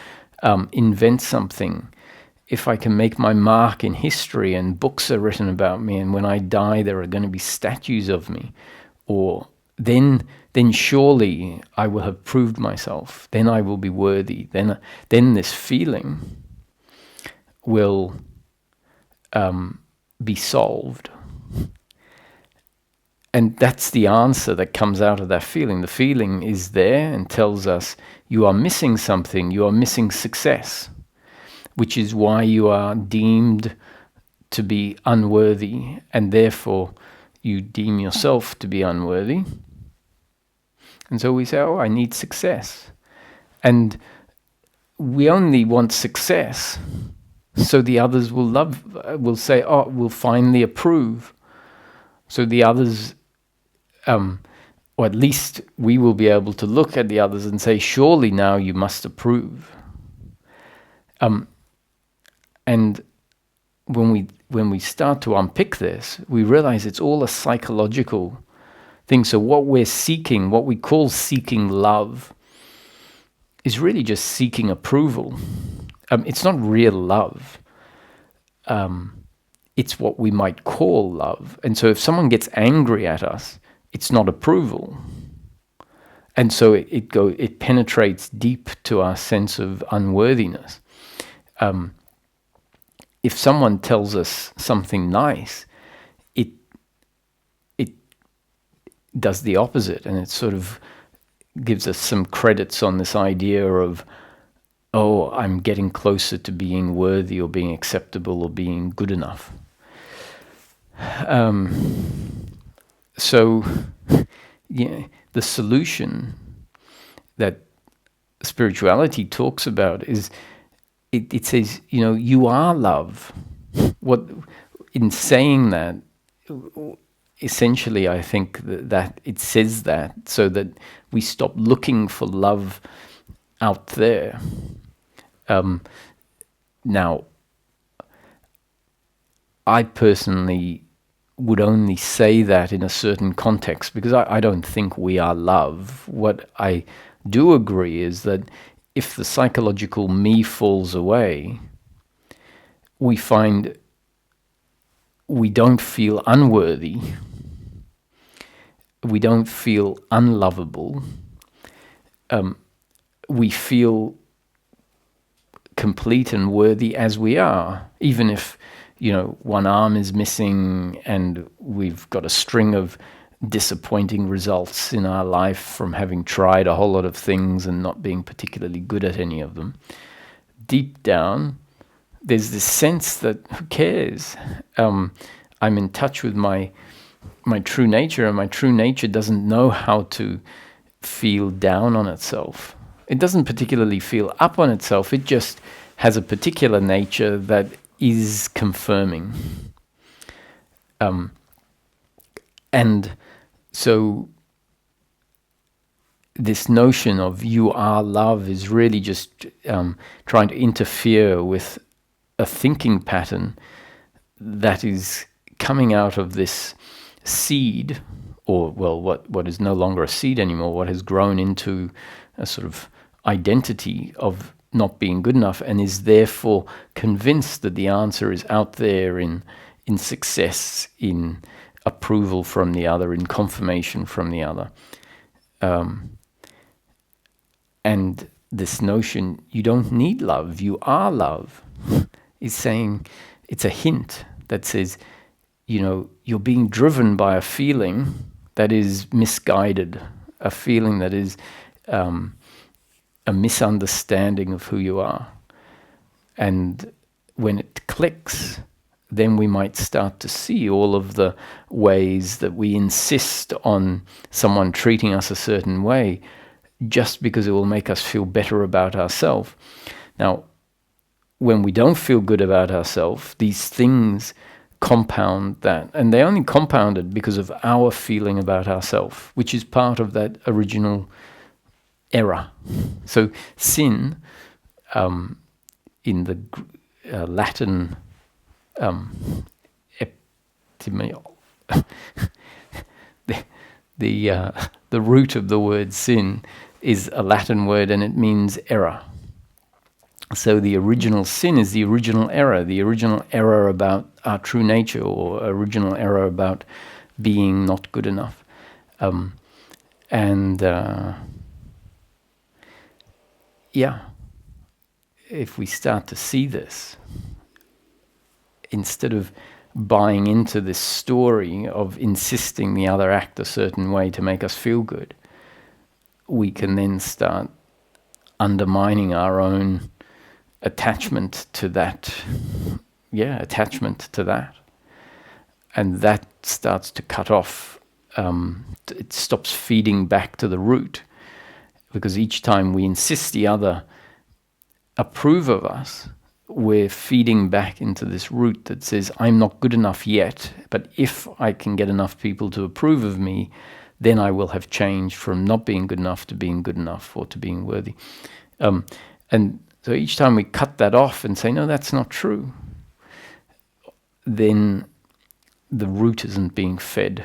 invent something, if I can make my mark in history and books are written about me, and when I die there are going to be statues of me, or then surely I will have proved myself, then I will be worthy, then this feeling will be solved. And that's the answer that comes out of that feeling. The feeling is there and tells us you are missing something, you are missing success, which is why you are deemed to be unworthy, and therefore you deem yourself to be unworthy. And so we say, oh, I need success. And we only want success so the others will say, oh, will finally approve. So the others, or at least we will be able to look at the others and say, surely now you must approve. And when we start to unpick this, we realize it's all a psychological thing. So what we're seeking, what we call seeking love, is really just seeking approval. It's not real love. It's what we might call love. And so if someone gets angry at us, it's not approval. And so it penetrates deep to our sense of unworthiness. If someone tells us something nice, it does the opposite, and it sort of gives us some credits on this idea of, oh, I'm getting closer to being worthy or being acceptable or being good enough. So, yeah, the solution that spirituality talks about is, it says, you are love. What, in saying that, essentially, I think that it says that so that we stop looking for love out there. Now, I personally would only say that in a certain context, because I don't think we are love. What I do agree is that if the psychological me falls away, we find we don't feel unworthy, we don't feel unlovable, we feel complete and worthy as we are, even if one arm is missing and we've got a string of disappointing results in our life from having tried a whole lot of things and not being particularly good at any of them. Deep down, there's this sense that who cares? I'm in touch with my true nature, and my true nature doesn't know how to feel down on itself. It doesn't particularly feel up on itself. It just has a particular nature that is confirming. And so this notion of you are love is really just trying to interfere with a thinking pattern that is coming out of this seed, or what is no longer a seed anymore, what has grown into a sort of identity of not being good enough, and is therefore convinced that the answer is out there in success, in approval from the other, in confirmation from the other. And this notion, you don't need love, you are love, is saying, it's a hint that says, you're being driven by a feeling that is misguided, a feeling that is a misunderstanding of who you are. And when it clicks, then we might start to see all of the ways that we insist on someone treating us a certain way just because it will make us feel better about ourselves. Now, when we don't feel good about ourselves, these things compound that. And they only compound it because of our feeling about ourselves, which is part of that original error. So sin, in the Latin etymology, the root of the word sin is a Latin word, and it means error. So the original sin is the original error about our true nature, or original error about being not good enough. If we start to see this, instead of buying into this story of insisting the other act a certain way to make us feel good, we can then start undermining our own attachment to that. And that starts to cut off. It stops feeding back to the root, because each time we insist the other approve of us, we're feeding back into this root that says, I'm not good enough yet, but if I can get enough people to approve of me, then I will have changed from not being good enough to being good enough, or to being worthy. And so each time we cut that off and say, no, that's not true, then the root isn't being fed,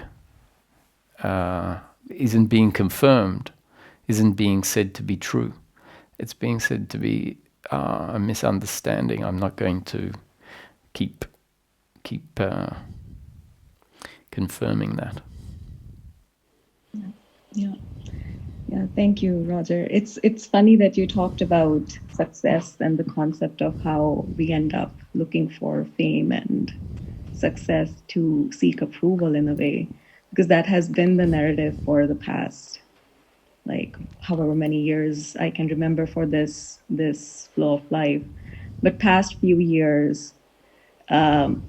isn't being confirmed, isn't being said to be true. It's being said to be a misunderstanding. I'm not going to keep confirming that. Yeah. Thank you, Roger. It's funny that you talked about success and the concept of how we end up looking for fame and success to seek approval in a way, because that has been the narrative for the past, like, however many years I can remember for this flow of life. But past few years, and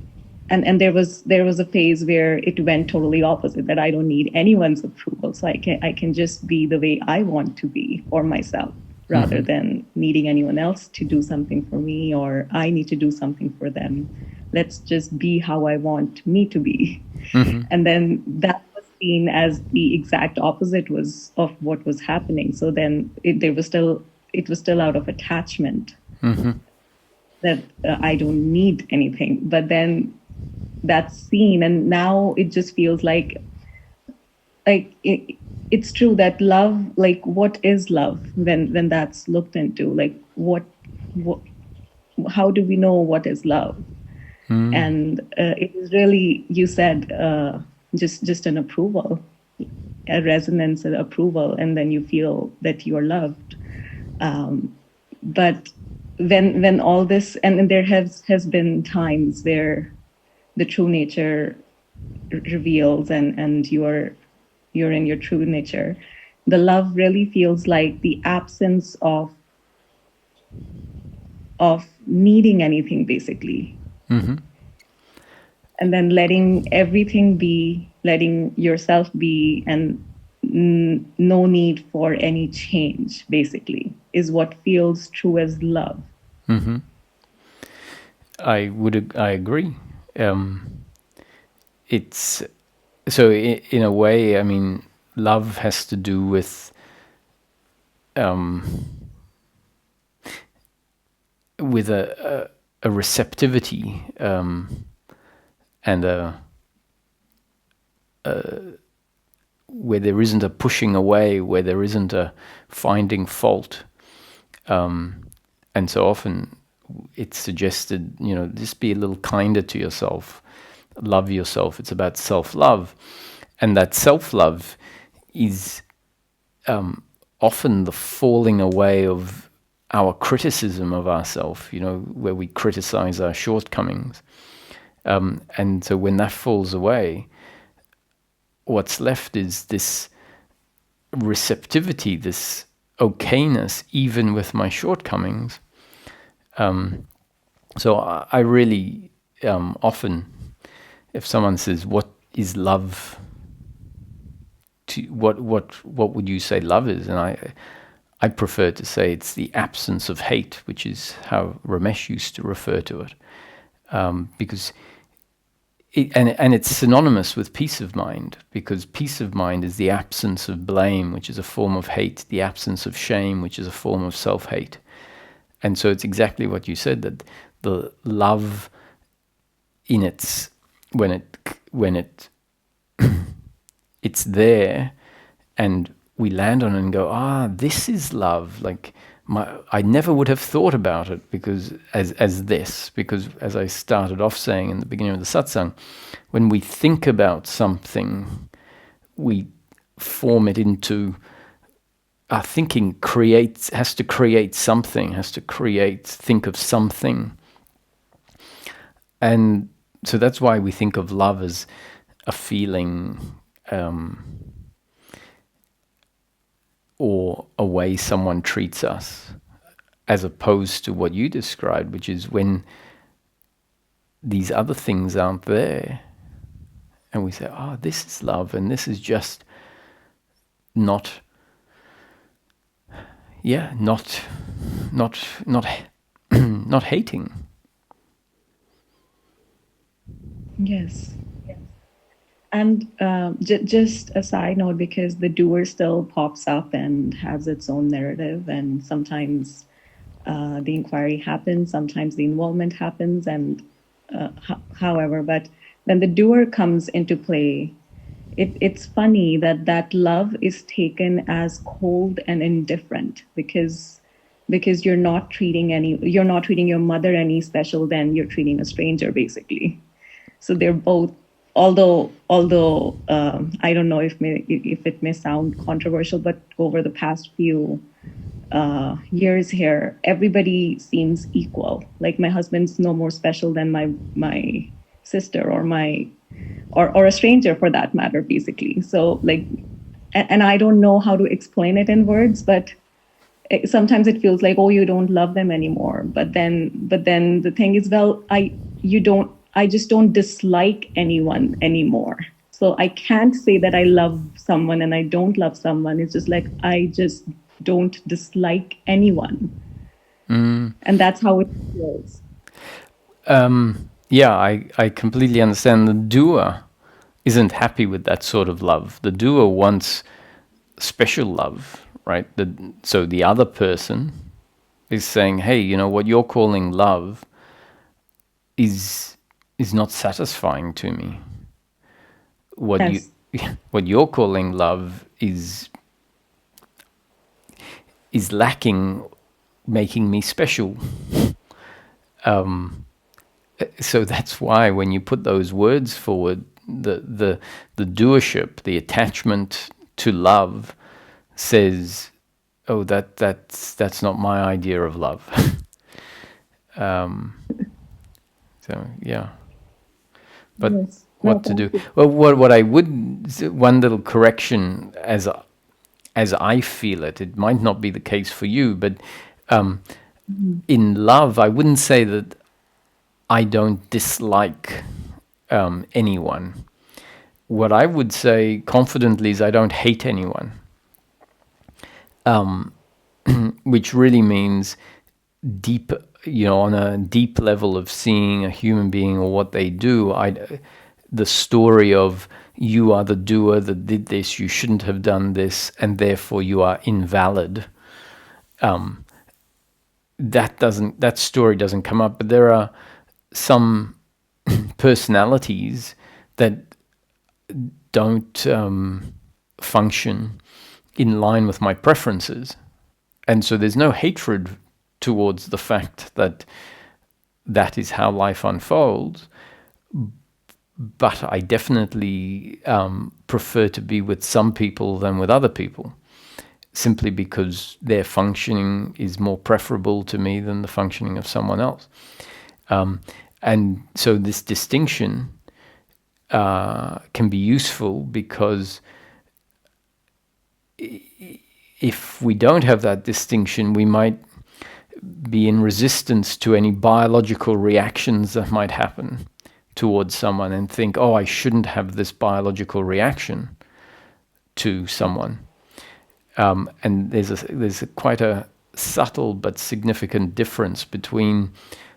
there was a phase where it went totally opposite, that I don't need anyone's approval, so I can just be the way I want to be for myself, rather than needing anyone else to do something for me, or I need to do something for them. Let's just be how I want me to be. And then that was seen as the exact opposite of what was happening. So then it was still out of attachment, that I don't need anything. But then that's seen, and now it just feels like it's true that love, like, what is love when that's looked into? Like, what how do we know what is love? And it is really, you said, just an approval, a resonance, an approval, and then you feel that you are loved. But when all this, and there has been times where the true nature reveals, and you're in your true nature, the love really feels like the absence of needing anything, basically. And then letting everything be, letting yourself be, and no need for any change, basically, is what feels true as love. I agree. It's so in a way, I mean, love has to do with a receptivity, and where there isn't a pushing away, where there isn't a finding fault, and so often it's suggested, just be a little kinder to yourself, love yourself. It's about self-love, and that self-love is often the falling away of our criticism of ourselves, where we criticize our shortcomings. And so when that falls away, what's left is this receptivity, this okayness, even with my shortcomings. So I really often, if someone says, "What is love?" What would you say love is? And I prefer to say it's the absence of hate, which is how Ramesh used to refer to it, because and it's synonymous with peace of mind, because peace of mind is the absence of blame, which is a form of hate, the absence of shame, which is a form of self-hate. And so it's exactly what you said, that the love in its, when it it's there, and we land on it and go, this is love. Like, I never would have thought about it because because as I started off saying in the beginning of the satsang, when we think about something, we form it into our thinking. Has to create something, think of something. And so that's why we think of love as a feeling, or a way someone treats us, as opposed to what you described, which is when these other things aren't there, and we say, this is love, and this is just not hating. Yes. And just a side note, because the doer still pops up and has its own narrative, and sometimes the inquiry happens, sometimes the involvement happens, and however, but when the doer comes into play, it's funny that love is taken as cold and indifferent, because you're not treating your mother any special than you're treating a stranger, basically. So they're both, although I don't know if it may sound controversial, but over the past few years here, everybody seems equal. Like, my husband's no more special than my sister or a stranger, for that matter, basically. So, like, and I don't know how to explain it in words, but sometimes it feels like, you don't love them anymore. But then the thing is, I just don't dislike anyone anymore. So I can't say that I love someone and I don't love someone. It's just like, I just don't dislike anyone. And that's how it feels. I completely understand. The doer isn't happy with that sort of love. The doer wants special love, right? So the other person is saying, hey, what you're calling love is not satisfying to me. Yes. What you're calling love is lacking, making me special. So that's why when you put those words forward, the doership, the attachment to love, says, that's not my idea of love. So yeah. But Yes. what to do? Well, what I would, one little correction, as I feel it. It might not be the case for you, but in love, I wouldn't say that I don't dislike anyone. What I would say confidently is I don't hate anyone, which really means deep, on a deep level of seeing a human being or what they do. The story of, you are the doer that did this, you shouldn't have done this, and therefore you are invalid. That story doesn't come up. But there are some personalities that don't function in line with my preferences, and so there's no hatred towards the fact that that is how life unfolds. But I definitely prefer to be with some people than with other people, simply because their functioning is more preferable to me than the functioning of someone else. And so this distinction can be useful, because if we don't have that distinction, we might be in resistance to any biological reactions that might happen towards someone, and think, I shouldn't have this biological reaction to someone. And there's quite a subtle but significant difference between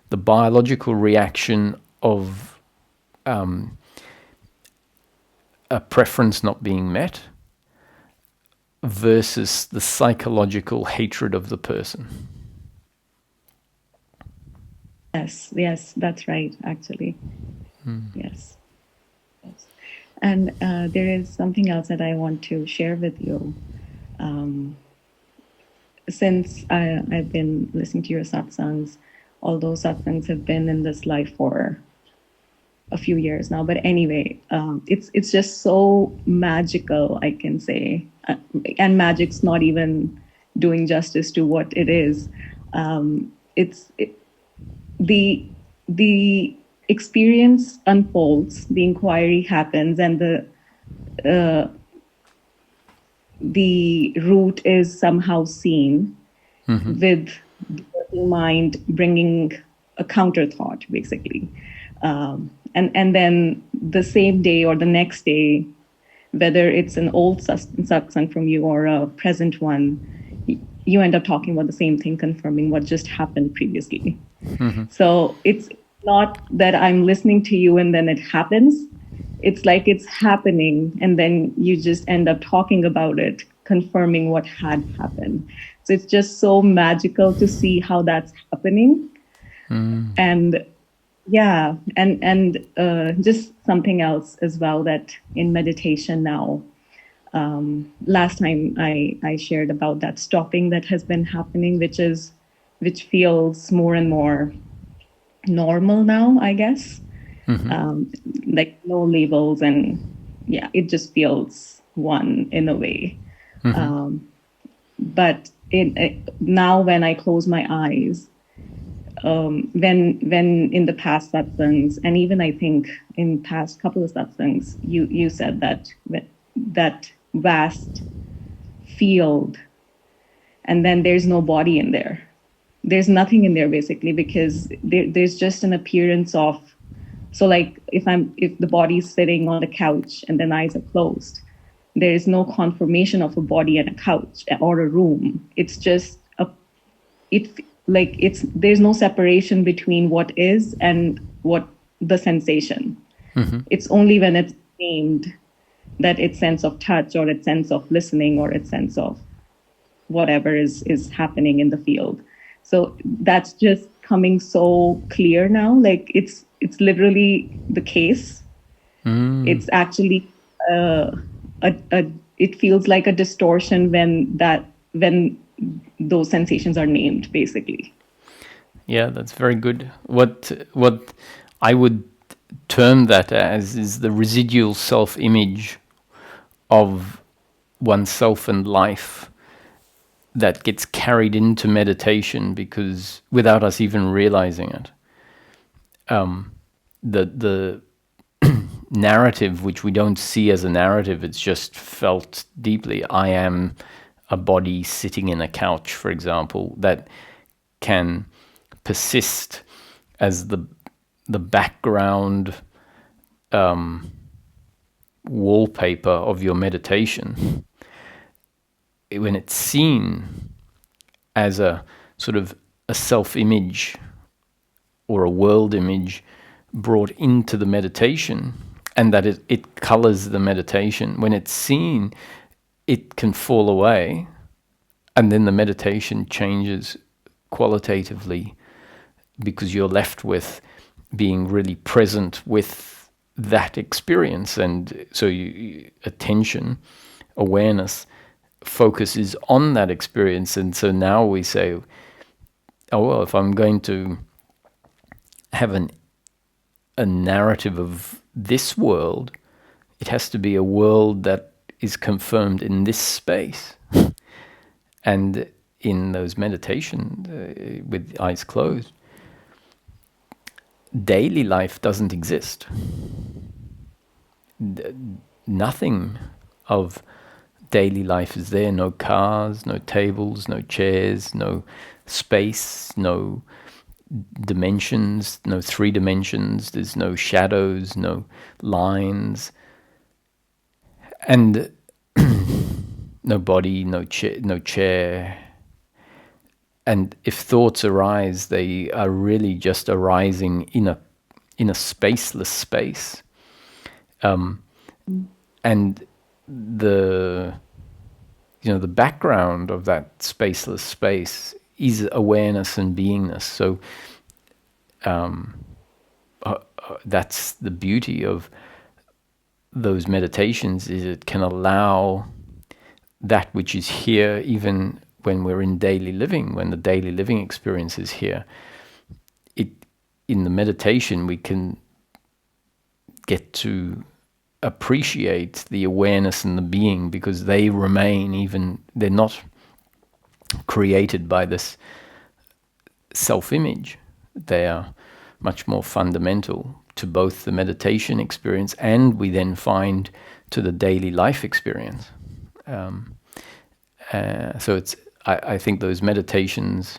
the biological reaction of a preference not being met versus the psychological hatred of the person. Yes, that's right, actually. Yes. And there is something else that I want to share with you. Since I've been listening to your satsangs, although satsangs have been in this life for a few years now, but anyway, it's just so magical, I can say, and magic's not even doing justice to what it is. The experience unfolds, the inquiry happens, and the root is somehow seen, with the working mind bringing a counter thought, basically. And then the same day or the next day, whether it's an old satsang from you or a present one, you end up talking about the same thing, confirming what just happened previously. So it's not that I'm listening to you and then it happens. It's like it's happening, and then you just end up talking about it, confirming what had happened. So it's just so magical to see how that's happening. And yeah, and just something else as well, that in meditation now, last time I shared about that stopping that has been happening, which feels more and more normal now, I guess. Like no labels, and yeah, it just feels one in a way. But now when I close my eyes, when in the past satsangs, and even I think in past couple of satsangs, you said that that vast field, and then there's no body in there. There's nothing in there, basically, because there's just an appearance of. So like if the body's sitting on the couch and then eyes are closed, there is no confirmation of a body and a couch or a room. It's just there's no separation between what is and what the sensation. It's only when it's named that its sense of touch or its sense of listening or its sense of whatever is happening in the field. So that's just coming so clear now. Like it's literally the case. It's actually it feels like a distortion when those sensations are named, basically. Yeah, that's very good. What I would term that as is the residual self-image of oneself and life that gets carried into meditation, because without us even realizing it, the narrative, which we don't see as a narrative, it's just felt deeply. I am a body sitting in a couch, for example, that can persist as the background wallpaper of your meditation. When it's seen as a sort of a self-image or a world image brought into the meditation, and that it colors the meditation, when it's seen, it can fall away, and then the meditation changes qualitatively, because you're left with being really present with that experience. And so attention, awareness, focus is on that experience. And so now we say, oh, well, if I'm going to have a narrative of this world, it has to be a world that is confirmed in this space. And in those meditation with eyes closed, daily life doesn't exist. Nothing of daily life is there. No cars, no tables, no chairs, no space, no dimensions, no 3 dimensions. There's no shadows, no lines, and no body, no chair. And if thoughts arise, they are really just arising in a spaceless space. And and the the background of that spaceless space is awareness and beingness. So that's the beauty of those meditations, is it can allow that which is here, even when we're in daily living, when the daily living experience is here. In the meditation, we can get to appreciate the awareness and the being, because they remain, even they're not created by this self-image. They are much more fundamental to both the meditation experience, and we then find to the daily life experience. So I think those meditations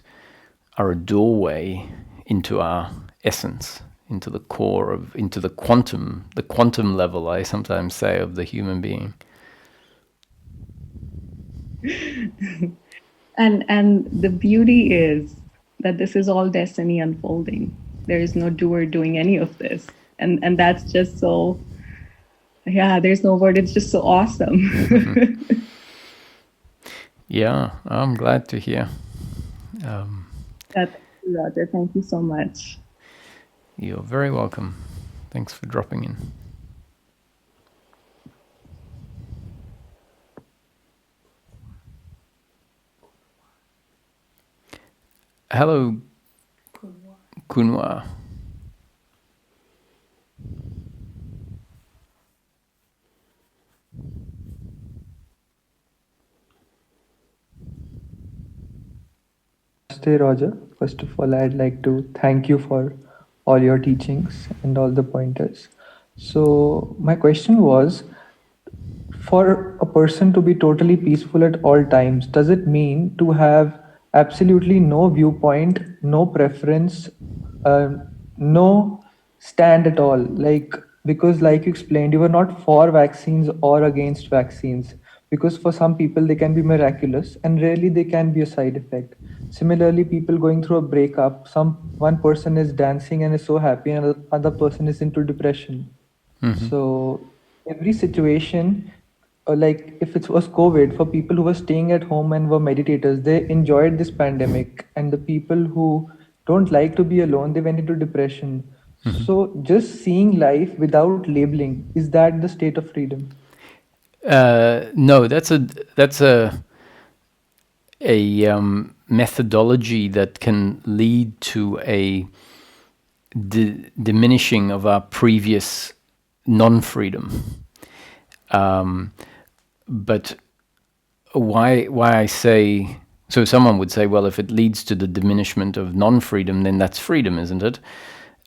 are a doorway into our essence, into the core of, into the quantum level, I sometimes say, of the human being. And the beauty is that this is all destiny unfolding. There is no doer doing any of this. And that's just so, yeah, there's no word. It's just so awesome. Mm-hmm. Yeah, I'm glad to hear. Thank you, Roger. Thank you so much. You're very welcome. Thanks for dropping in. Hello, Kunwa. Namaste, Roger. First of all, I'd like to thank you for all your teachings and all the pointers. So, my question was, for a person to be totally peaceful at all times, does it mean to have absolutely no viewpoint, no preference, uh, no stand at all? Like, because, like you explained, you were not for vaccines or against vaccines, because for some people they can be miraculous and rarely they can be a side effect. Similarly, people going through a breakup, one person is dancing and is so happy, and another person is into depression. Mm-hmm. So every situation, like if it was COVID, for people who were staying at home and were meditators, they enjoyed this pandemic, and the people who don't like to be alone, they went into depression. Mm-hmm. So just seeing life without labeling, is that the state of freedom? No, that's a methodology that can lead to a diminishing of our previous non-freedom. But why I say, so someone would say, well, if it leads to the diminishment of non-freedom, then that's freedom, isn't it?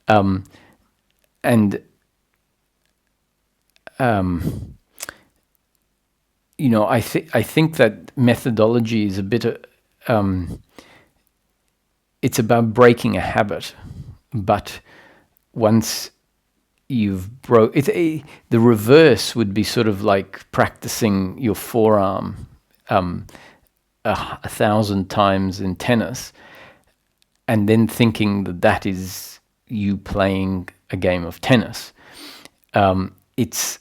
I think that methodology is a bit, it's about breaking a habit, but once you've broke it, the reverse would be sort of like practicing your forearm 1,000 times in tennis, and then thinking that is you playing a game of tennis. That's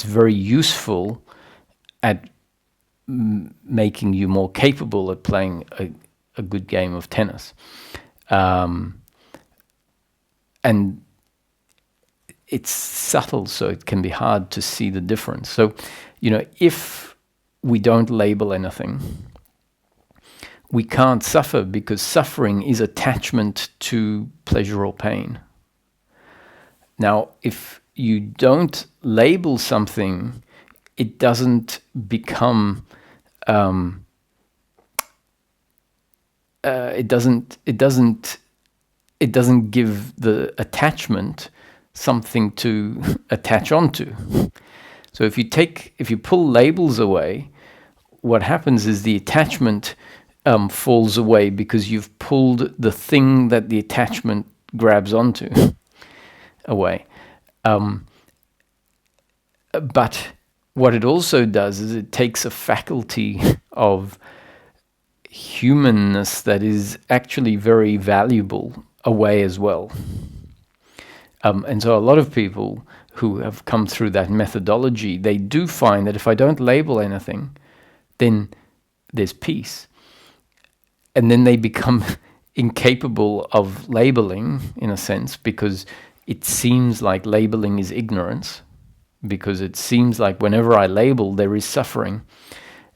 very useful at making you more capable at playing a good game of tennis, and it's subtle, so it can be hard to see the difference. So, if we don't label anything, we can't suffer, because suffering is attachment to pleasure or pain. Now, if you don't label something, it doesn't become, it doesn't give the attachment something to attach onto. So if you pull labels away, what happens is the attachment falls away, because you've pulled the thing that the attachment grabs onto away. But what it also does is it takes a faculty of humanness that is actually very valuable away as well. And so a lot of people who have come through that methodology, they do find that if I don't label anything, then there's peace. And then they become incapable of labeling, in a sense, because it seems like labeling is ignorance, because it seems like whenever I label, there is suffering.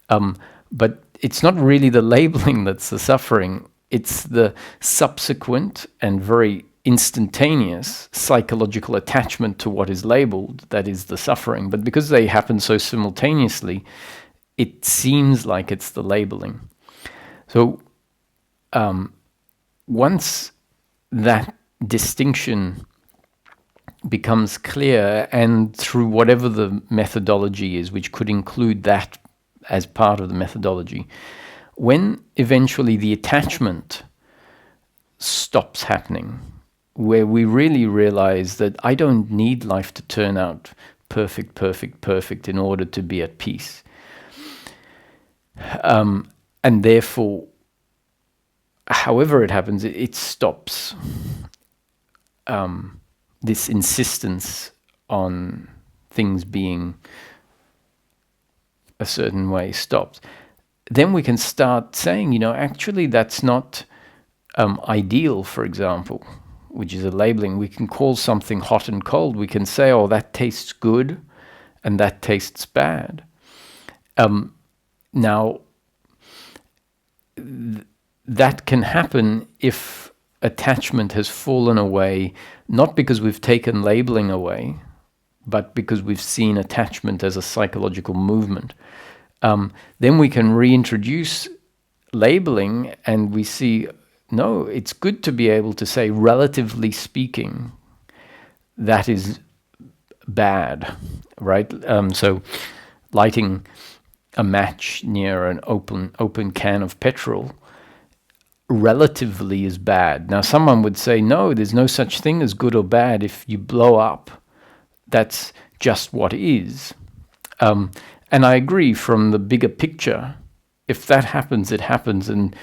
But it's not really the labeling that's the suffering, it's the subsequent and very instantaneous psychological attachment to what is labeled that is the suffering. But because they happen so simultaneously, it seems like it's the labeling. So once that distinction becomes clear, and through whatever the methodology is, which could include that as part of the methodology, when eventually the attachment stops happening, where we really realize that I don't need life to turn out perfect, perfect, perfect in order to be at peace. And therefore, however it happens, it stops. This insistence on things being a certain way stops. Then we can start saying, actually that's not ideal, for example, which is a labeling. We can call something hot and cold. We can say, oh, that tastes good and that tastes bad. Now, that can happen if attachment has fallen away, not because we've taken labeling away, but because we've seen attachment as a psychological movement. Then we can reintroduce labeling, and we see, no, it's good to be able to say, relatively speaking, that is bad, right? So lighting a match near an open can of petrol relatively is bad. Now, someone would say, no, there's no such thing as good or bad. If you blow up, that's just what is. And I agree, from the bigger picture, if that happens, it happens, and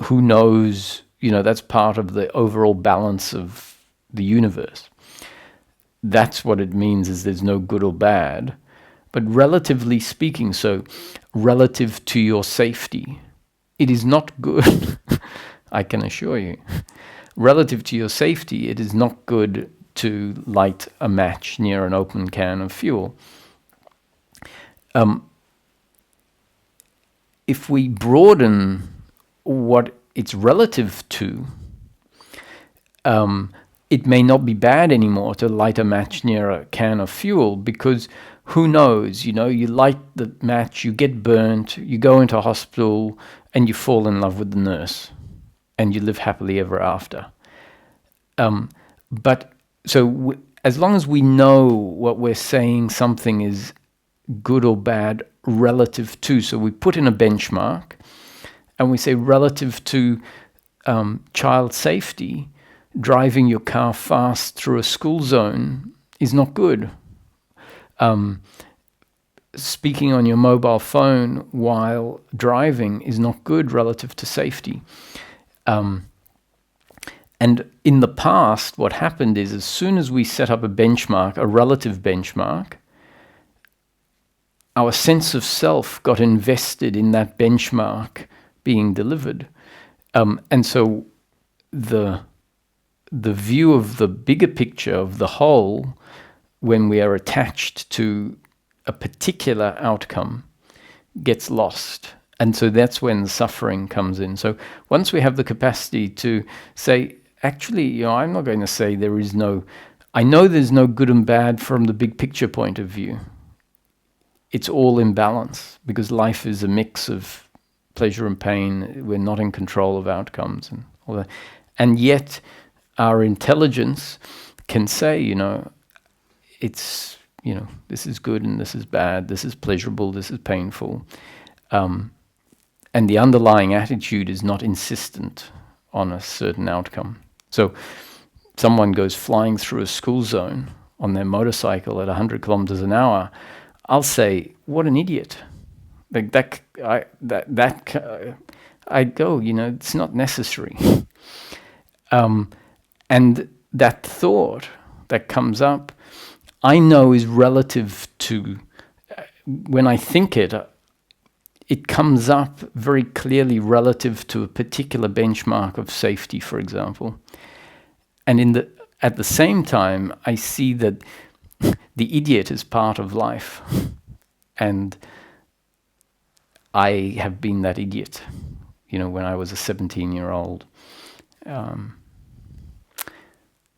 who knows, that's part of the overall balance of the universe. That's what it means, is there's no good or bad. But relatively speaking, so relative to your safety, it is not good. I can assure you. Relative to your safety, it is not good to light a match near an open can of fuel. If we broaden what it's relative to, it may not be bad anymore to light a match near a can of fuel, because who knows, you light the match, you get burnt, you go into hospital, and you fall in love with the nurse, and you live happily ever after. But so as long as we know what we're saying, something is good or bad relative to, so we put in a benchmark, and we say relative to child safety, driving your car fast through a school zone is not good. Speaking on your mobile phone while driving is not good relative to safety. And in the past, what happened is, as soon as we set up a benchmark, a relative benchmark, our sense of self got invested in that benchmark being delivered. And so the view of the bigger picture of the whole, when we are attached to a particular outcome, gets lost. And so that's when the suffering comes in. So once we have the capacity to say, actually, I'm not going to say I know there's no good and bad from the big picture point of view. It's all in balance, because life is a mix of pleasure and pain. We're not in control of outcomes and all that. And yet our intelligence can say, it's, this is good and this is bad, this is pleasurable, this is painful. And the underlying attitude is not insistent on a certain outcome. So someone goes flying through a school zone on their motorcycle at 100 kilometers an hour, I'll say, what an idiot. Like I go, it's not necessary. And that thought that comes up, I know is relative to, when I think it, it comes up very clearly relative to a particular benchmark of safety, for example. And at the same time, I see that the idiot is part of life. And I have been that idiot, when I was a 17-year-old.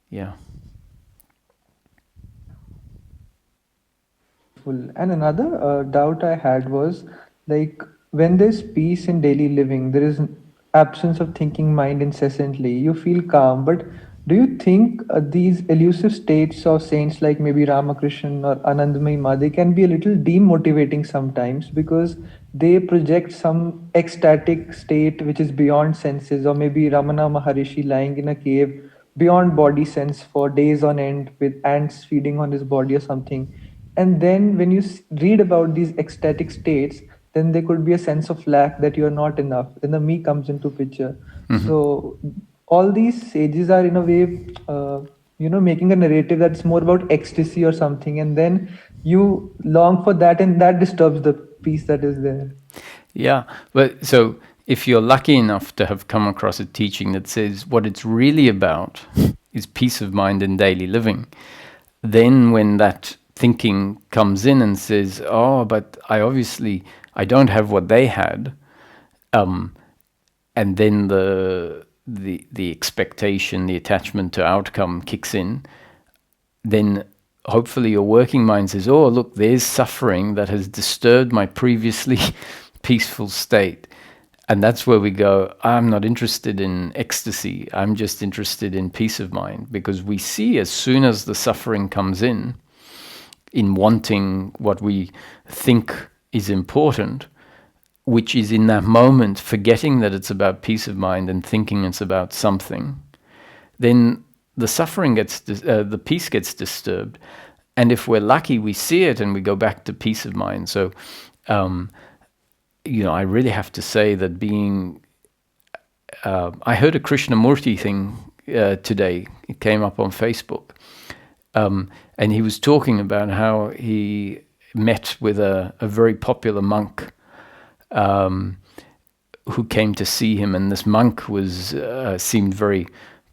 Yeah. And another doubt I had was like when there's peace in daily living, there is an absence of thinking mind incessantly. You feel calm, but do you think these elusive states of saints like maybe Ramakrishna or Anandamayi Ma, they can be a little demotivating sometimes because they project some ecstatic state which is beyond senses, or maybe Ramana Maharishi lying in a cave beyond body sense for days on end with ants feeding on his body or something. And then when you read about these ecstatic states, then there could be a sense of lack, that you're not enough, then the me comes into picture. So all these sages are in a way making a narrative that's more about ecstasy or something, and then you long for that, and that disturbs the peace that is there. Yeah, but so if you're lucky enough to have come across a teaching that says what it's really about is peace of mind in daily living, then when that thinking comes in and says, oh, but I don't have what they had, and then the expectation, the attachment to outcome kicks in, then hopefully your working mind says, oh, look, there's suffering that has disturbed my previously peaceful state. And that's where we go, I'm not interested in ecstasy. I'm just interested in peace of mind. Because we see as soon as the suffering comes in wanting what we think is important, which is in that moment forgetting that it's about peace of mind and thinking it's about something, then the suffering the peace gets disturbed. And if we're lucky, we see it and we go back to peace of mind. So, I really have to say that I heard a Krishnamurti thing today. It came up on Facebook. And he was talking about how he met with a very popular monk who came to see him. And this monk seemed very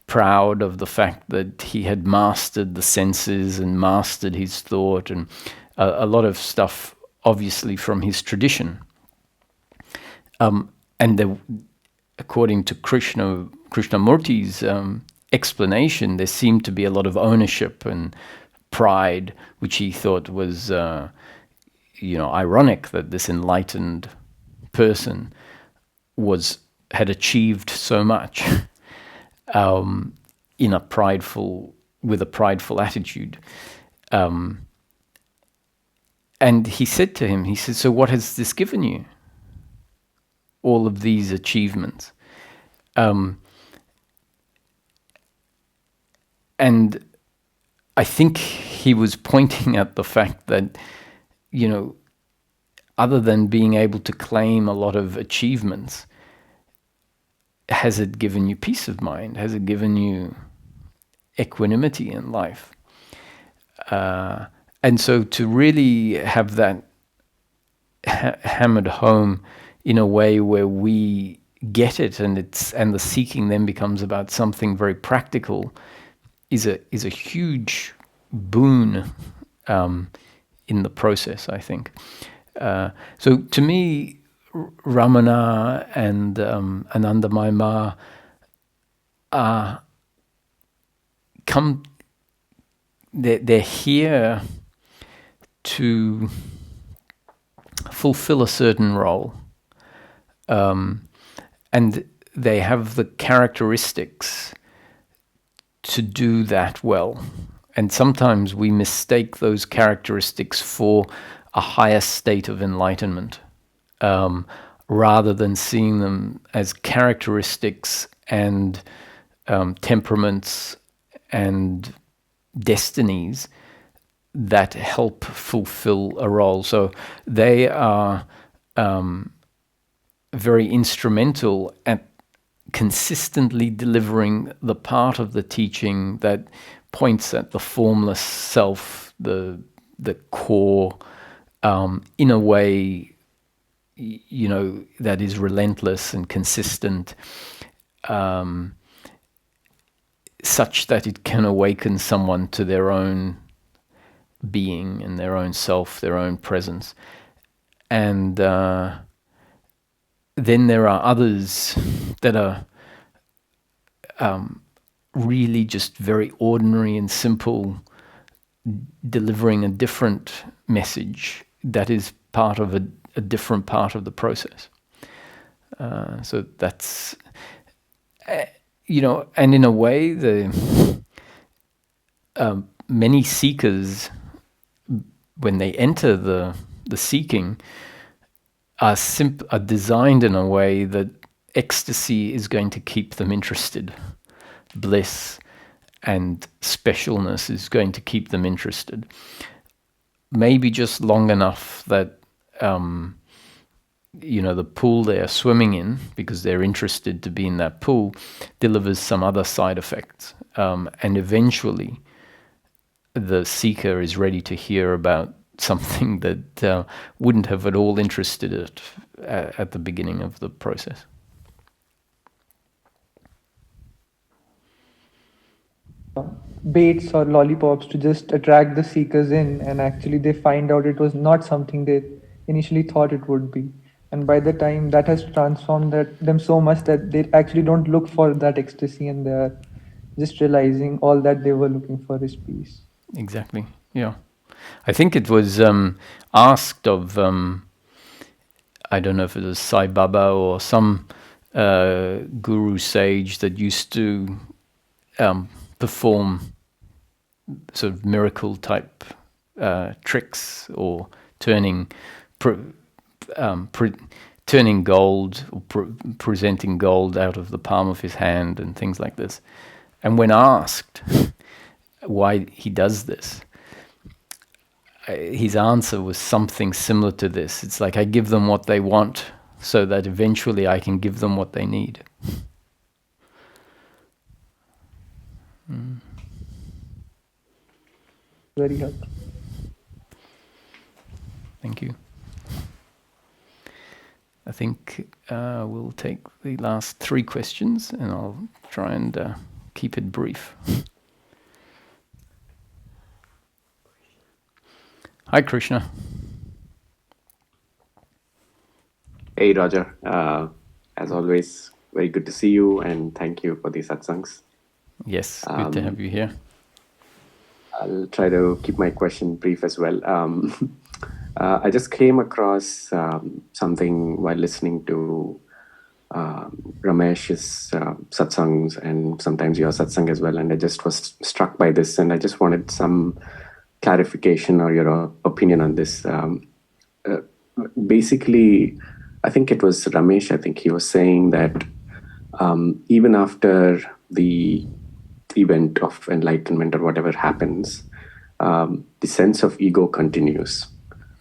proud of the fact that he had mastered the senses and mastered his thought, and a lot of stuff, obviously, from his tradition. According to Krishnamurti's explanation, there seemed to be a lot of ownership and pride, which he thought was, ironic that this enlightened person had achieved so much with a prideful attitude. And he said to him, so what has this given you? All of these achievements. And I think he was pointing at the fact that, other than being able to claim a lot of achievements, has it given you peace of mind? Has it given you equanimity in life? And so to really have that hammered home in a way where we get it, and the seeking then becomes about something very practical, is a huge boon in the process, I think. So to me, Ramana and Anandamayi Ma they're here to fulfill a certain role. And they have the characteristics to do that well. And sometimes we mistake those characteristics for a higher state of enlightenment, rather than seeing them as characteristics and temperaments and destinies that help fulfill a role. So they are very instrumental at consistently delivering the part of the teaching that points at the formless self, the core, in a way, that is relentless and consistent, such that it can awaken someone to their own being and their own self, their own presence. And then there are others that are really just very ordinary and simple, delivering a different message that is part of a different part of the process. So that's, and in a way, the many seekers, when they enter the seeking, are designed in a way that ecstasy is going to keep them interested. Bliss and specialness is going to keep them interested. Maybe just long enough that, the pool they are swimming in, because they're interested to be in that pool, delivers some other side effects. And eventually, the seeker is ready to hear about something that wouldn't have at all interested it at the beginning of the process. Baits or lollipops to just attract the seekers in, and actually they find out it was not something they initially thought it would be. And by the time that has transformed them so much that they actually don't look for that ecstasy, and they're just realizing all that they were looking for is peace. Exactly, yeah. I think it was asked of, I don't know if it was Sai Baba or some guru sage that used to perform sort of miracle type tricks, or turning gold, or presenting gold out of the palm of his hand and things like this. And when asked why he does this, his answer was something similar to this. It's like, I give them what they want so that eventually I can give them what they need. Very helpful. Thank you. I think we'll take the last 3 questions, and I'll try and keep it brief. Hi, Krishna. Hey, Roger. As always, very good to see you, and thank you for these satsangs. Yes, good to have you here. I'll try to keep my question brief as well. I just came across something while listening to Ramesh's satsangs, and sometimes your satsang as well, and I just was struck by this, and I just wanted some clarification or your opinion on this. Basically, I think it was Ramesh, I think he was saying that even after the event of enlightenment or whatever happens, the sense of ego continues.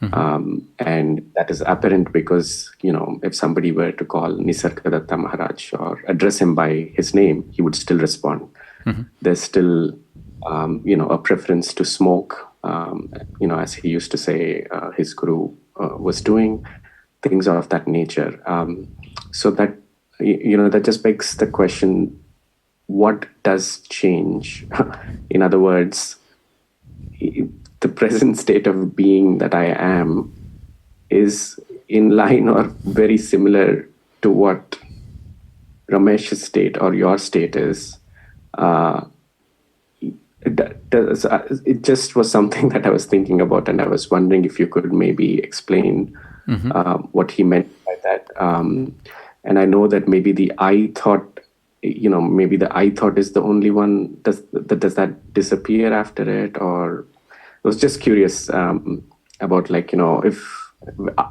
Mm-hmm. And that is apparent because, if somebody were to call Nisargadatta Maharaj or address him by his name, he would still respond. Mm-hmm. There's still, a preference to smoke, as he used to say his guru was doing, things of that nature. So that, that just begs the question, what does change? In other words, the present state of being that I am is in line or very similar to what Ramesh's state or your state is. It just was something that I was thinking about, and I was wondering if you could maybe explain what he meant by that. And I know that maybe the I thought, maybe the I thought is the only one. Does that disappear after it? Or I was just curious about, if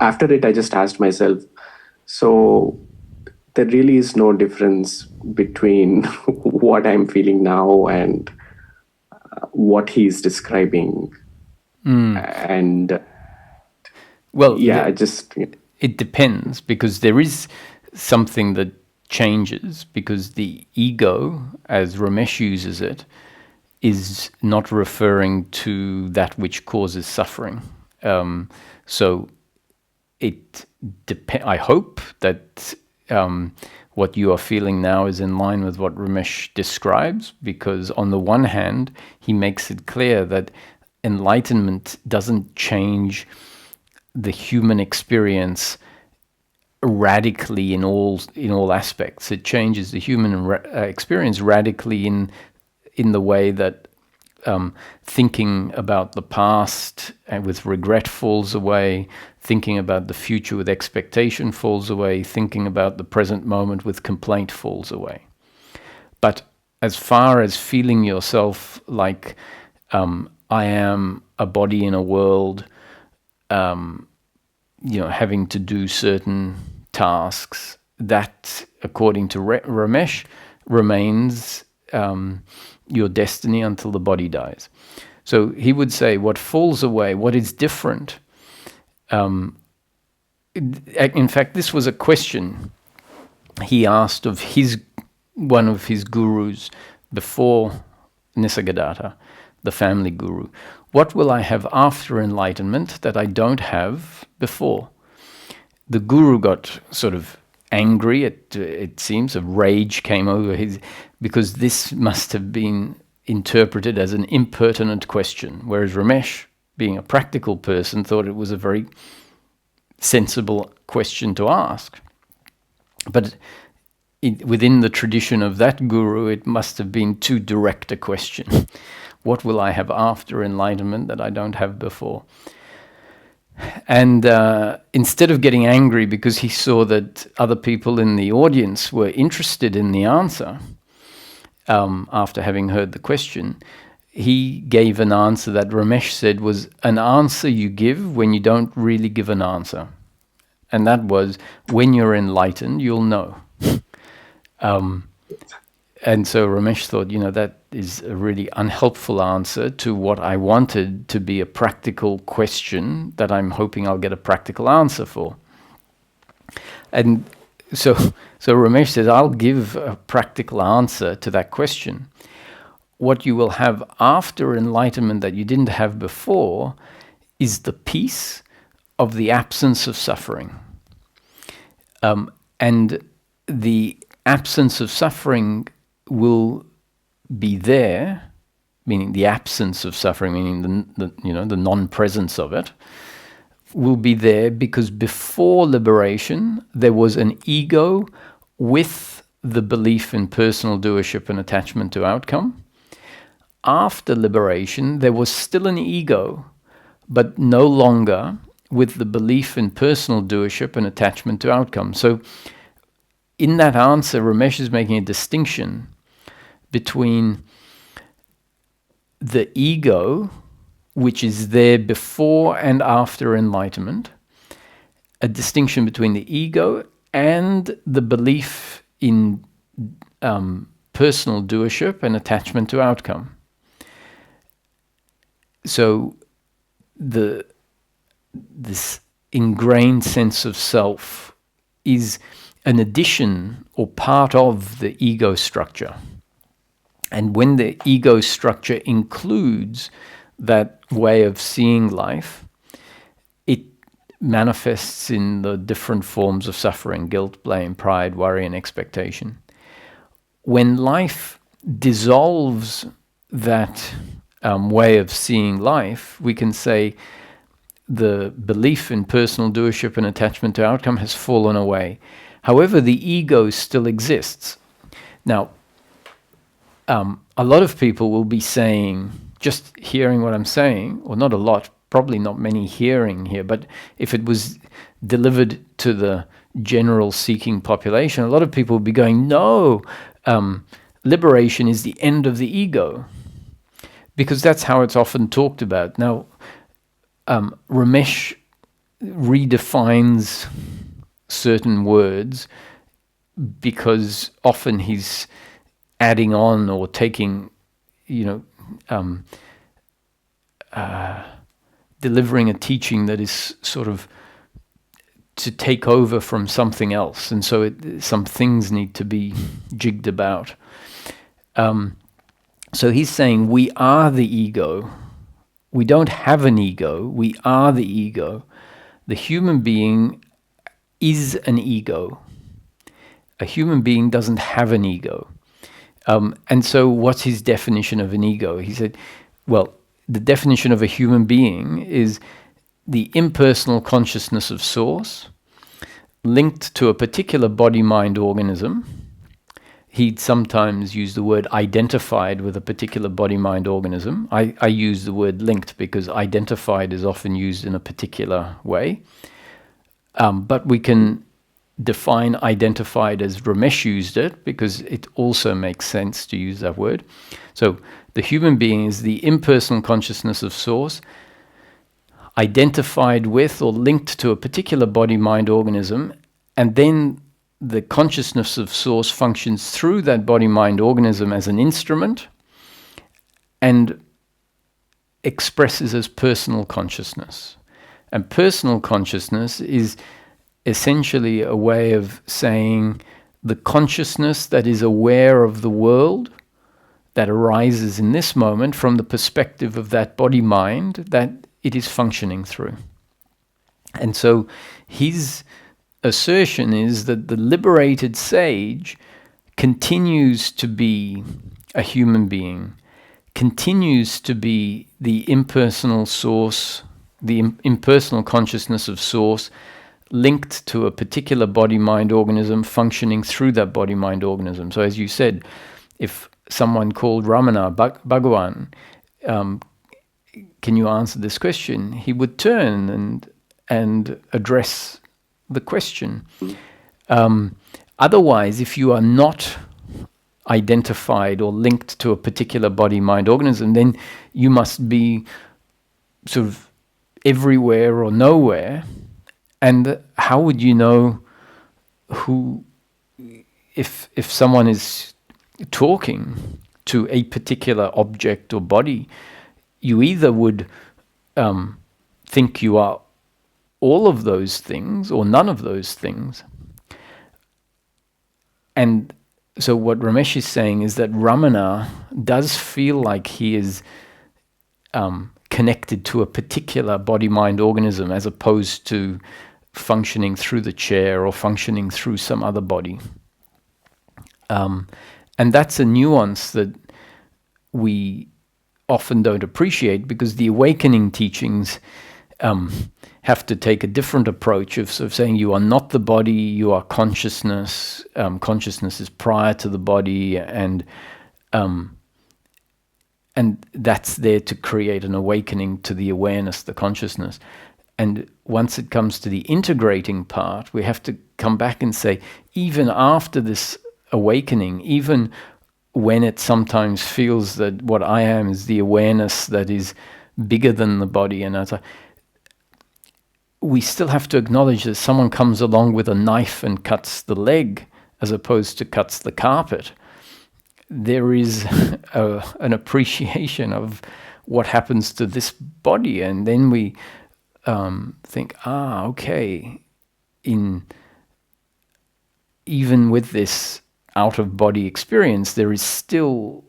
after it, I just asked myself, so there really is no difference between what I'm feeling now and what he's describing. And well, yeah, it depends, because there is something that changes, because the ego, as Ramesh uses it, is not referring to that which causes suffering. So I hope that what you are feeling now is in line with what Ramesh describes, because on the one hand, he makes it clear that enlightenment doesn't change the human experience radically in all aspects. It changes the human experience radically in the way that thinking about the past and with regret falls away, thinking about the future with expectation falls away, thinking about the present moment with complaint falls away. But as far as feeling yourself like I am a body in a world, having to do certain tasks, that, according to Ramesh, remains your destiny until the body dies. So he would say what falls away, what is different. In fact, this was a question he asked of one of his gurus before Nisargadatta, the family guru. What will I have after enlightenment that I don't have before? The guru got sort of angry. It seems a rage came over because this must have been interpreted as an impertinent question, whereas Ramesh, being a practical person, thought it was a very sensible question to ask. But within the tradition of that guru, it must have been too direct a question. What will I have after enlightenment that I don't have before? And instead of getting angry because he saw that other people in the audience were interested in the answer, after having heard the question, he gave an answer that Ramesh said was an answer you give when you don't really give an answer. And that was, when you're enlightened, you'll know. And so Ramesh thought, that is a really unhelpful answer to what I wanted to be a practical question that I'm hoping I'll get a practical answer for. And so Ramesh says, I'll give a practical answer to that question. What you will have after enlightenment that you didn't have before is the peace of the absence of suffering. And the absence of suffering will be there, meaning the absence of suffering, meaning the non-presence of it, will be there because before liberation there was an ego with the belief in personal doership and attachment to outcome. After liberation there was still an ego, but no longer with the belief in personal doership and attachment to outcome. So in that answer, Ramesh is making a distinction between the ego, which is there before and after enlightenment, a distinction between the ego and the belief in personal doership and attachment to outcome. So this ingrained sense of self is an addition or part of the ego structure. And when the ego structure includes that way of seeing life, it manifests in the different forms of suffering: guilt, blame, pride, worry, and expectation. When life dissolves that way of seeing life, we can say the belief in personal doership and attachment to outcome has fallen away. However, the ego still exists. Now, a lot of people will be saying, just hearing what I'm saying, or not a lot, probably not many hearing here, but if it was delivered to the general seeking population, a lot of people would be going, no, liberation is the end of the ego, because that's how it's often talked about. Now, Ramesh redefines certain words because often he's adding on or taking, delivering a teaching that is sort of to take over from something else, and so some things need to be jigged about. So he's saying we are the ego. We don't have an ego. We are the ego. The human being is an ego. A human being doesn't have an ego. And so what's his definition of an ego? He said, well, the definition of a human being is the impersonal consciousness of source linked to a particular body-mind organism. He'd sometimes use the word identified with a particular body-mind organism. I use the word linked because identified is often used in a particular way. But we can define identified as Ramesh used it, because it also makes sense to use that word. So the human being is the impersonal consciousness of source, identified with or linked to a particular body-mind organism, and then the consciousness of source functions through that body-mind organism as an instrument and expresses as personal consciousness. And personal consciousness is essentially a way of saying the consciousness that is aware of the world that arises in this moment from the perspective of that body-mind that it is functioning through. And so his assertion is that the liberated sage continues to be a human being, continues to be the impersonal source, the impersonal consciousness of source, linked to a particular body-mind organism, functioning through that body-mind organism. So as you said, if someone called Ramana Bhagawan, can you answer this question? He would turn and address the question. Otherwise, if you are not identified or linked to a particular body-mind organism, then you must be sort of everywhere or nowhere. And how would you know who, if someone is talking to a particular object or body, you either would think you are all of those things or none of those things. And so what Ramesh is saying is that Ramana does feel like he is connected to a particular body-mind organism as opposed to functioning through the chair or functioning through some other body. And that's a nuance that we often don't appreciate, because the awakening teachings have to take a different approach of sort of saying you are not the body, you are consciousness. Consciousness is prior to the body, and that's there to create an awakening to the awareness, the consciousness. And once it comes to the integrating part, we have to come back and say, even after this awakening, even when it sometimes feels that what I am is the awareness that is bigger than the body, and we still have to acknowledge that someone comes along with a knife and cuts the leg as opposed to cuts the carpet. There is an appreciation of what happens to this body, and then we think, okay, even with this out-of-body experience, there is still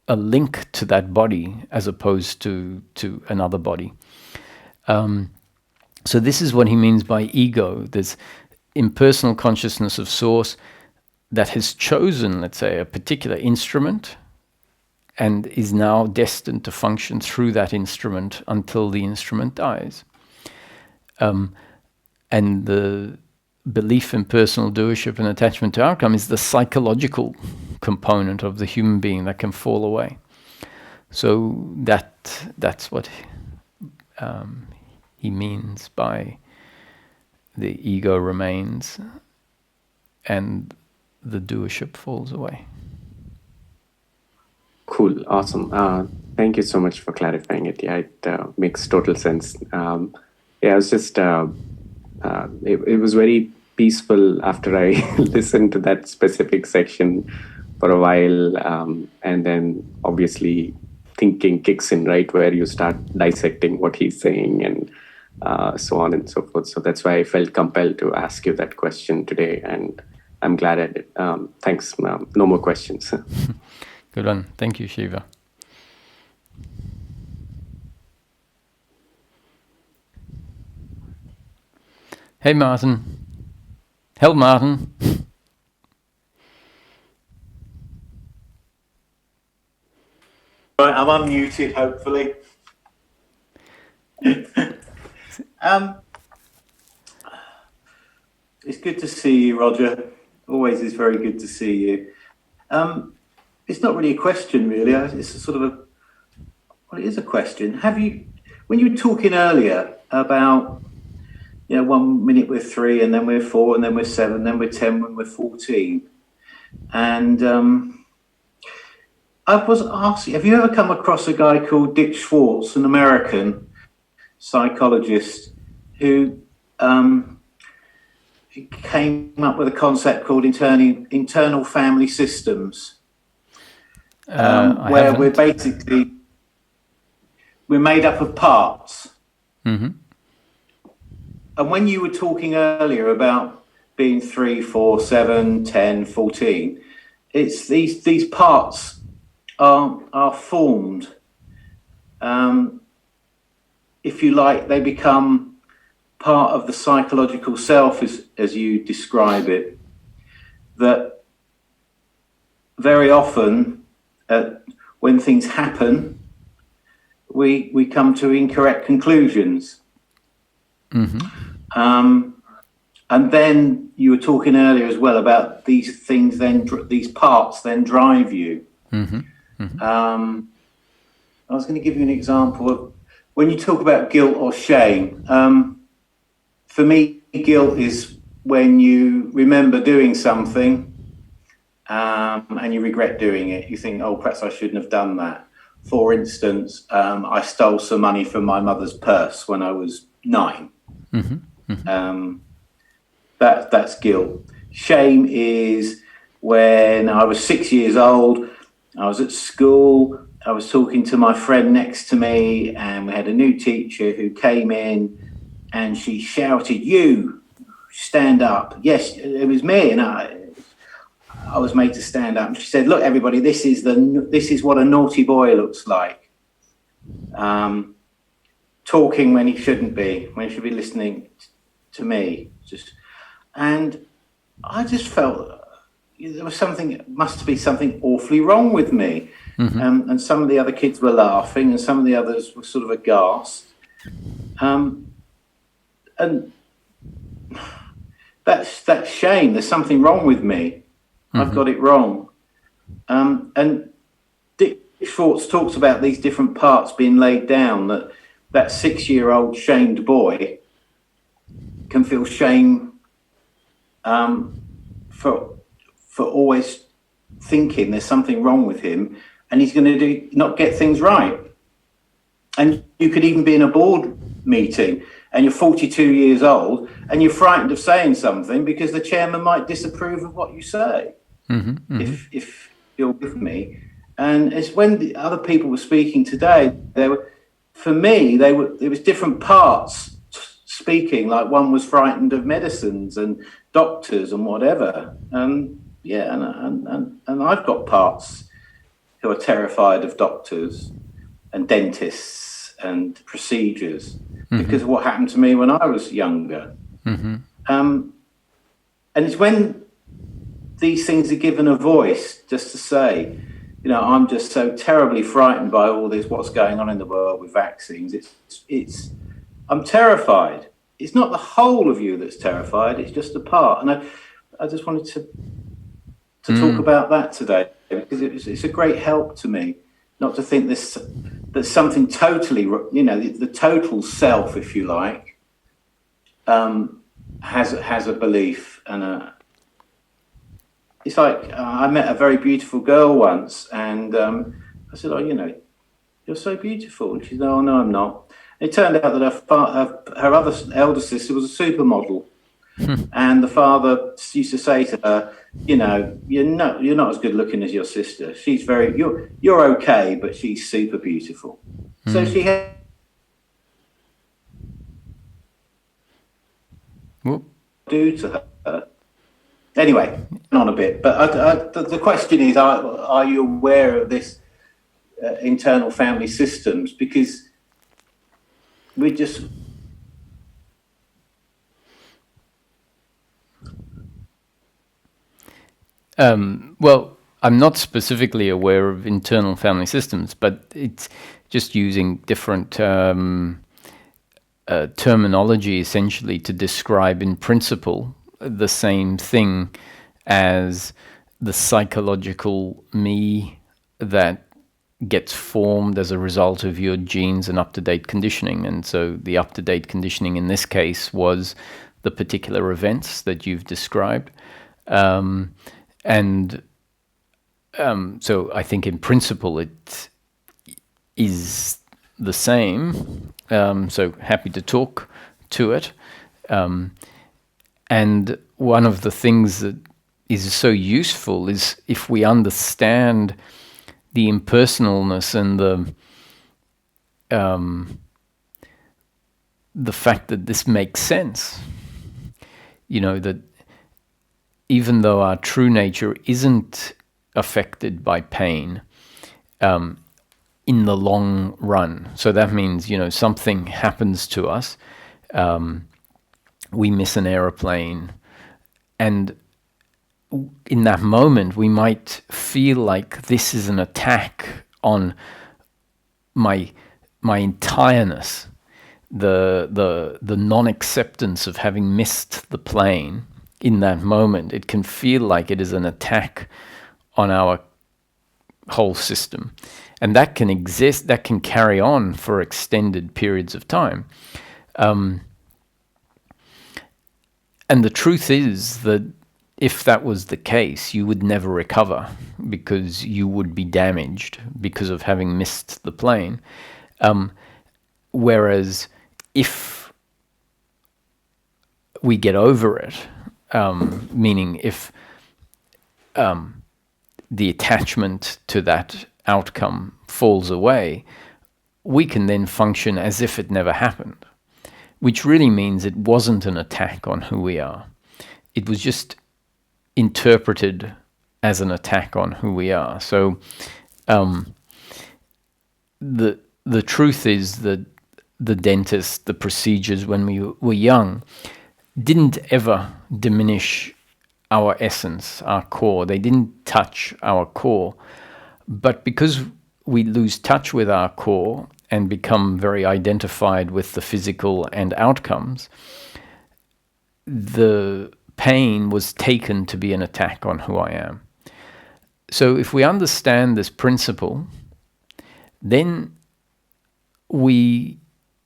a link to that body as opposed to another body. So this is what he means by ego. There's impersonal consciousness of source that has chosen, let's say, a particular instrument and is now destined to function through that instrument until the instrument dies. And the belief in personal doership and attachment to outcome is the psychological component of the human being that can fall away. So that's what he means by the ego remains and the doership falls away. Cool, awesome. Thank you so much for clarifying it. Yeah, it makes total sense. It was just, it was very peaceful after I listened to that specific section for a while. And then obviously thinking kicks in, right, where you start dissecting what he's saying and so on and so forth. So that's why I felt compelled to ask you that question today. And I'm glad I did. Thanks. No more questions. Good one. Thank you, Shiva. Hey, Martin. Help, Martin. Right, I'm unmuted, hopefully. It's good to see you, Roger. Always is very good to see you. It's not really a question, really. It's a sort of well, it is a question. When you were talking earlier about, 1 minute we're 3, and then we're 4, and then we're 7, then we're 10, when we're 14, and I was asking, have you ever come across a guy called Dick Schwartz, an American psychologist, who came up with a concept called internal family systems, where we're made up of parts. Mm-hmm. And when you were talking earlier about being 3, 4, 7, 10, 14, it's these parts are formed. If you like, they become part of the psychological self, as you describe it, that very often when things happen, we come to incorrect conclusions. Mm-hmm. And then you were talking earlier as well about these things, these parts then drive you. Mm-hmm. Mm-hmm. I was going to give you an example of when you talk about guilt or shame. For me, guilt is when you remember doing something and you regret doing it. You think, oh, perhaps I shouldn't have done that. For instance, I stole some money from my mother's purse when I was 9. Mm-hmm. Mm-hmm. That's guilt. Shame is when I was 6 years old, I was at school, I was talking to my friend next to me, and we had a new teacher who came in, and she shouted, "You stand up." Yes, it was me, and I was made to stand up. And she said, "Look, everybody, this is what a naughty boy looks like. Talking when he shouldn't be, when he should be listening to me." And I just felt there was must be something awfully wrong with me. Mm-hmm. And some of the other kids were laughing, and some of the others were sort of aghast. And that's shame. There's something wrong with me. Mm-hmm. I've got it wrong. And Dick Schwartz talks about these different parts being laid down, that 6-year-old shamed boy can feel shame for always thinking there's something wrong with him, and he's going to not get things right. And you could even be in a board meeting and you're 42 years old and you're frightened of saying something because the chairman might disapprove of what you say. Mm-hmm. Mm-hmm. If you're with me. And it's when the other people were speaking today, for me, there was different parts speaking, like one was frightened of medicines and doctors and whatever. And I've got parts who are terrified of doctors and dentists and procedures, mm-hmm. because of what happened to me when I was younger. Mm-hmm. And it's when these things are given a voice, just to say, I'm just so terribly frightened by all this, what's going on in the world with vaccines. I'm terrified. It's not the whole of you that's terrified, it's just a part. And I just wanted to talk about that today, because it's a great help to me, not to think that something totally, the total self, if you like, has a belief and it's like I met a very beautiful girl once, and I said, "Oh, you're so beautiful," and she said, "Oh, no, I'm not." It turned out that her other elder sister was a supermodel, and the father used to say to her, "You're not as good looking as your sister. She's you're okay, but she's super beautiful." So she had to do to her. Anyway, on a bit, but the question is, are you aware of this internal family systems? Because we just Well, I'm not specifically aware of internal family systems, but it's just using different terminology essentially to describe in principle the same thing as the psychological me that gets formed as a result of your genes and up-to-date conditioning. And so the up-to-date conditioning in this case was the particular events that you've described. So I think in principle it is the same. So happy to talk to it. And one of the things that is so useful is if we understand the impersonalness and the fact that this makes sense. That even though our true nature isn't affected by pain in the long run. So that means, something happens to us. We miss an aeroplane. And in that moment, we might feel like this is an attack on my entireness, the non-acceptance of having missed the plane. In that moment, it can feel like it is an attack on our whole system. And that can exist, that can carry on for extended periods of time. And the truth is that if that was the case, you would never recover because you would be damaged because of having missed the plane. Whereas if we get over it, meaning if the attachment to that outcome falls away, we can then function as if it never happened, which really means it wasn't an attack on who we are. It was just interpreted as an attack on who we are. So the truth is that the dentist, the procedures when we were young, didn't ever diminish our essence, our core. They didn't touch our core. But because we lose touch with our core and become very identified with the physical and outcomes, the pain was taken to be an attack on who I am. So if we understand this principle, then we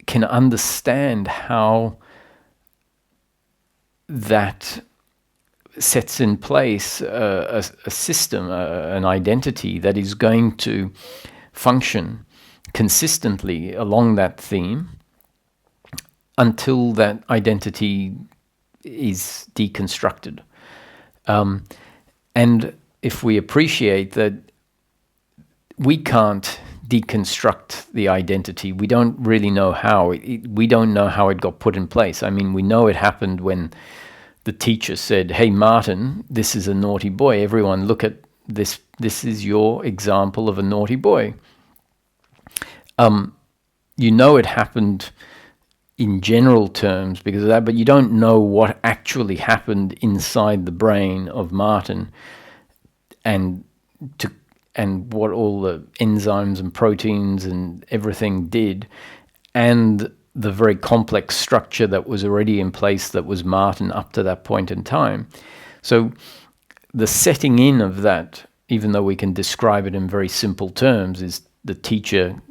can understand how that sets in place a system, an identity that is going to function consistently along that theme until that identity is deconstructed. And if we appreciate that we can't deconstruct the identity, we don't really know how. We don't know how it got put in place. I mean, we know it happened when the teacher said, "Hey, Martin, this is a naughty boy. Everyone look at this. This is your example of a naughty boy." You know it happened in general terms because of that, but you don't know what actually happened inside the brain of Martin and what all the enzymes and proteins and everything did, and the very complex structure that was already in place that was Martin up to that point in time. So the setting in of that, even though we can describe it in very simple terms, is the teacher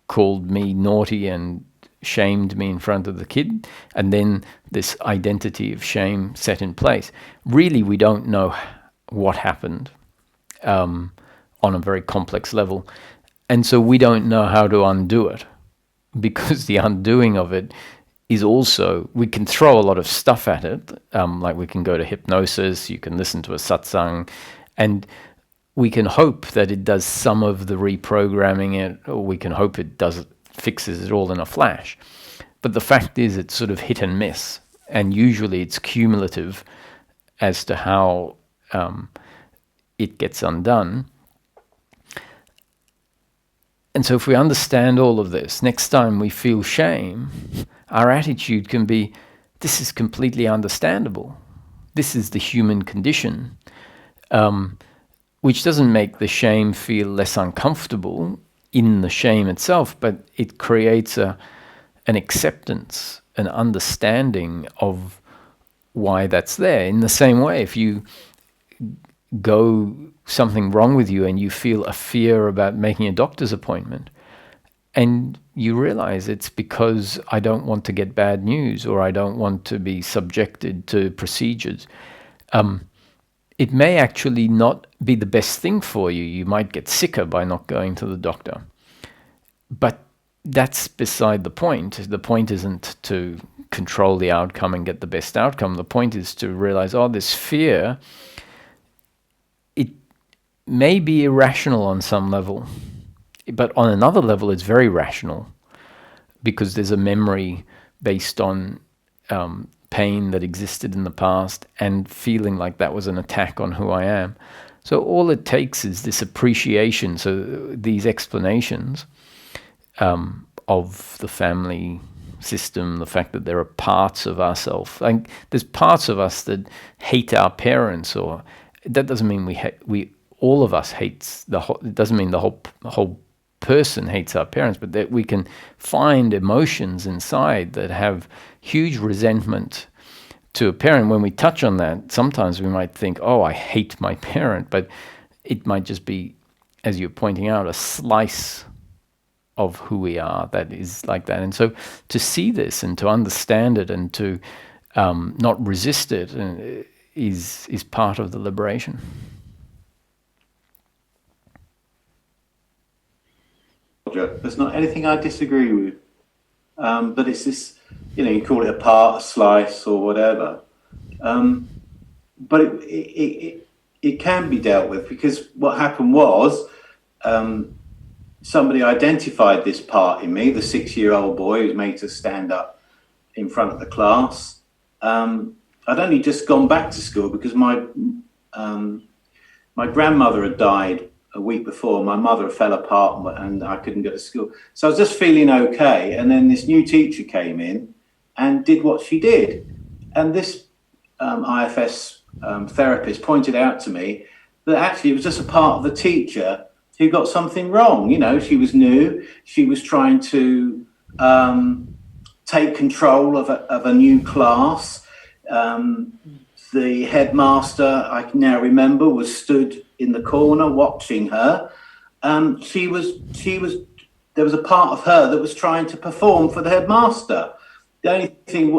called me naughty and shamed me in front of the kid, and then this identity of shame set in place. Really, we don't know what happened on a very complex level, and so we don't know how to undo it, because the undoing of it is also, we can throw a lot of stuff at it, like we can go to hypnosis, you can listen to a satsang, and we can hope that it does some of the reprogramming it, or we can hope it fixes it all in a flash. But the fact is, it's sort of hit and miss, and usually it's cumulative as to how it gets undone. And so if we understand all of this, next time we feel shame, our attitude can be, this is completely understandable. This is the human condition. which doesn't make the shame feel less uncomfortable in the shame itself, but it creates an acceptance, an understanding of why that's there. In the same way, if you go something wrong with you and you feel a fear about making a doctor's appointment, and you realize it's because I don't want to get bad news, or I don't want to be subjected to procedures, it may actually not be the best thing for you. You might get sicker by not going to the doctor. But that's beside the point. The point isn't to control the outcome and get the best outcome. The point is to realize, this fear, it may be irrational on some level, but on another level it's very rational, because there's a memory based on pain that existed in the past and feeling like that was an attack on who I am. So all it takes is this appreciation, so these explanations of the family system, the fact that there are parts of ourselves, like there's parts of us that hate our parents, or that doesn't mean we all of us hates the whole. It doesn't mean the whole person hates our parents, but that we can find emotions inside that have huge resentment to a parent. When we touch on that, sometimes we might think, I hate my parent, but it might just be, as you're pointing out, a slice of who we are that is like that. And so to see this and to understand it and to not resist it is part of the liberation. There's not anything I disagree with, but it's this, you call it a part, a slice, or whatever, but it can be dealt with, because what happened was somebody identified this part in me, the 6-year-old boy who's made to stand up in front of the class. I'd only just gone back to school because my grandmother had died a week before. My mother fell apart and I couldn't go to school. So I was just feeling okay. And then this new teacher came in and did what she did. And this IFS therapist pointed out to me that actually it was just a part of the teacher who got something wrong. She was new. She was trying to take control of a new class. The headmaster, I can now remember, was stood in the corner watching her. There was a part of her that was trying to perform for the headmaster. The only thing,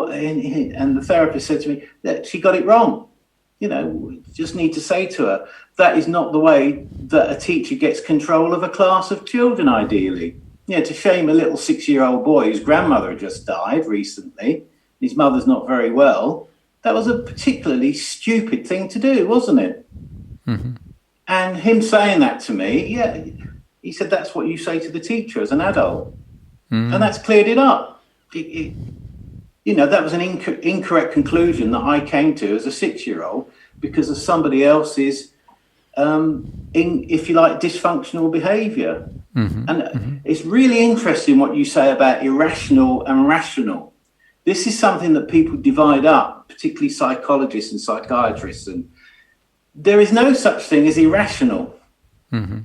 and the therapist said to me that she got it wrong. We just need to say to her, that is not the way that a teacher gets control of a class of children, ideally. To shame a little 6-year-old boy whose grandmother had just died recently, his mother's not very well, that was a particularly stupid thing to do, wasn't it? Mm-hmm. And him saying that to me, he said, that's what you say to the teacher as an adult. Mm-hmm. And that's cleared it up. That was an incorrect conclusion that I came to as a 6-year-old because of somebody else's, if you like, dysfunctional behaviour. Mm-hmm. And it's really interesting what you say about irrational and rational. This is something that people divide up, particularly psychologists and psychiatrists. And there is no such thing as irrational. Mm-hmm.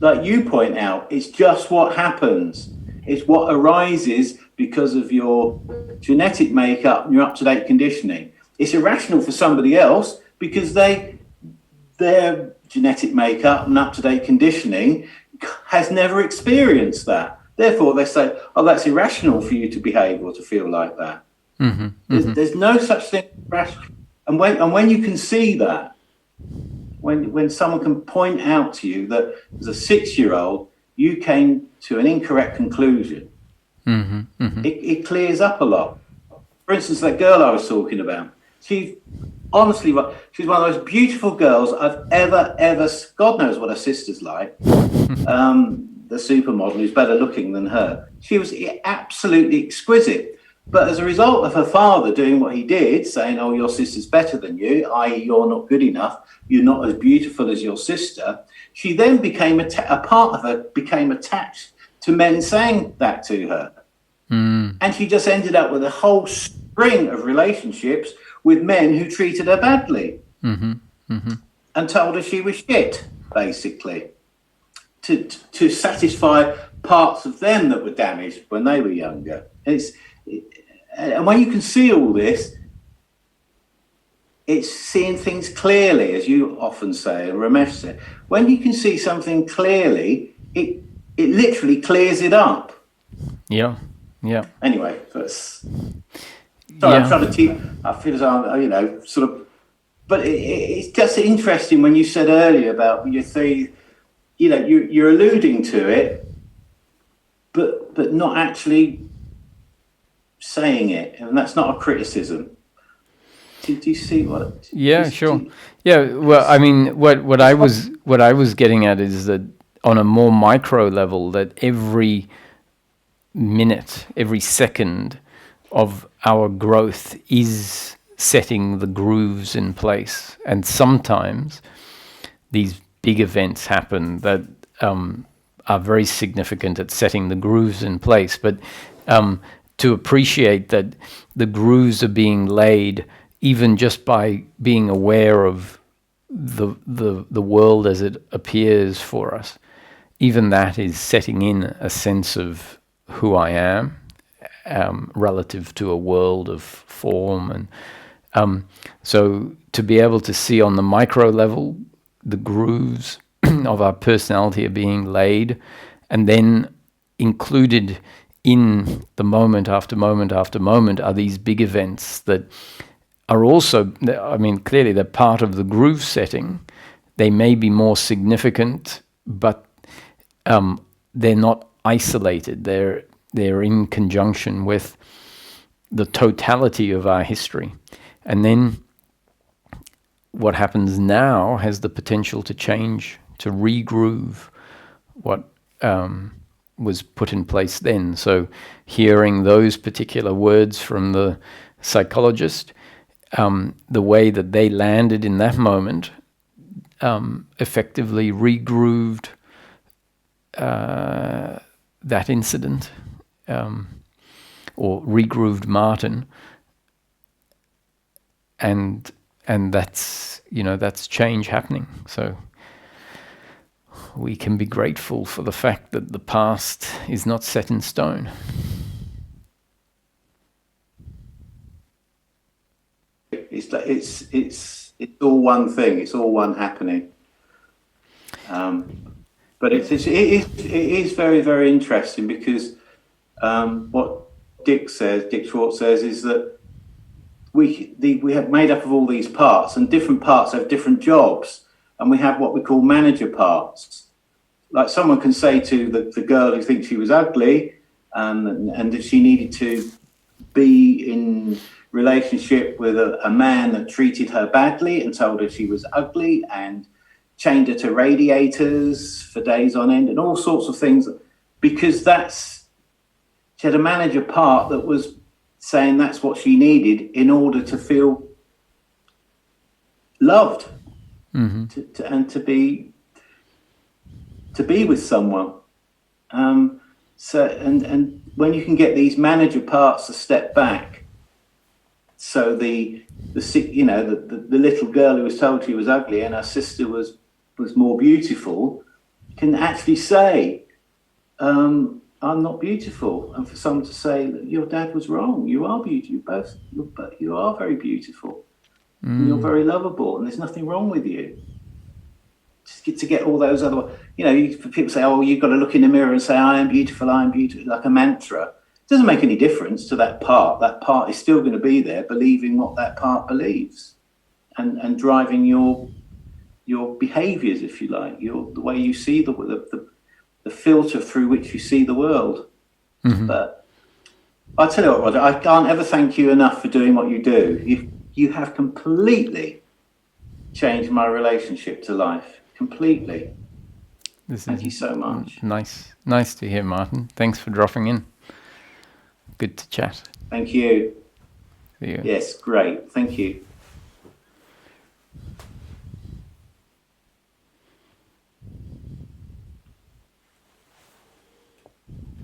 Like you point out, it's just what happens. It's what arises because of your genetic makeup and your up-to-date conditioning. It's irrational for somebody else because their genetic makeup and up-to-date conditioning has never experienced that. Therefore, they say, that's irrational for you to behave or to feel like that. Mm-hmm. There's no such thing as rational. And when you can see that, when someone can point out to you that as a 6-year-old, you came to an incorrect conclusion, mm-hmm. Mm-hmm. It clears up a lot. For instance, that girl I was talking about, she's one of the most beautiful girls I've ever, God knows what her sister's like. The supermodel who's better looking than her. She was absolutely exquisite. But as a result of her father doing what he did, saying, your sister's better than you, i.e. you're not good enough, you're not as beautiful as your sister, she then became a part of her became attached to men saying that to her. Mm. And she just ended up with a whole string of relationships with men who treated her badly. Mm-hmm. and told her she was shit, basically, to satisfy parts of them that were damaged when they were younger. And when you can see all this, it's seeing things clearly, as you often say, and Ramesh said. When you can see something clearly, it literally clears it up. Yeah. Anyway, I'm trying to teach. I feel as I'm, sort of. But it's just interesting when you said earlier about your theory. You're alluding to it, but not actually saying it, and that's not a criticism. Do you see what? Yeah, sure. Yeah, well, I mean, what I was getting at is that on a more micro level, that every minute, every second of our growth is setting the grooves in place, and sometimes these big events happen that are very significant at setting the grooves in place. But to appreciate that the grooves are being laid even just by being aware of the world as it appears for us, even that is setting in a sense of who I am relative to a world of form. And so to be able to see on the micro level the grooves of our personality are being laid, and then included in the moment after moment after moment are these big events that are also, I mean, clearly they're part of the groove setting. They may be more significant, but they're not isolated. They're in conjunction with the totality of our history. And then what happens now has the potential to change, to regroove what was put in place then. So hearing those particular words from the psychologist, the way that they landed in that moment effectively regrooved that incident, or regrooved Martin, and that's that's change happening. So we can be grateful for the fact that the past is not set in stone. It's all one thing. It's all one happening. But it is very, very interesting, because what Dick Schwartz says, is that we have made up of all these parts, and different parts have different jobs, and we have what we call manager parts. Like someone can say to the girl who thinks she was ugly, and that she needed to be in relationship with a man that treated her badly and told her she was ugly and chained her to radiators for days on end and all sorts of things, because she had a manager part that was saying that's what she needed in order to feel loved, and to be with someone. So when you can get these manager parts to step back, so the little girl who was told she was ugly and her sister was more beautiful can actually say, I'm not beautiful. And for someone to say that your dad was wrong, you are beautiful, you are very beautiful, and you're very lovable, and there's nothing wrong with you. Just to get all those other, people say, oh, you've got to look in the mirror and say, I am beautiful, like a mantra. It doesn't make any difference to that part. That part is still going to be there, believing what that part believes, and driving your behaviors, if you like, the way you see the filter through which you see the world. But I tell you what, Roger, I can't ever thank you enough for doing what you do. You have completely changed my relationship to life. Completely. Thank you so much. Nice to hear, Martin. Thanks for dropping in. Good to chat. Thank you. See you. Yes, great. Thank you.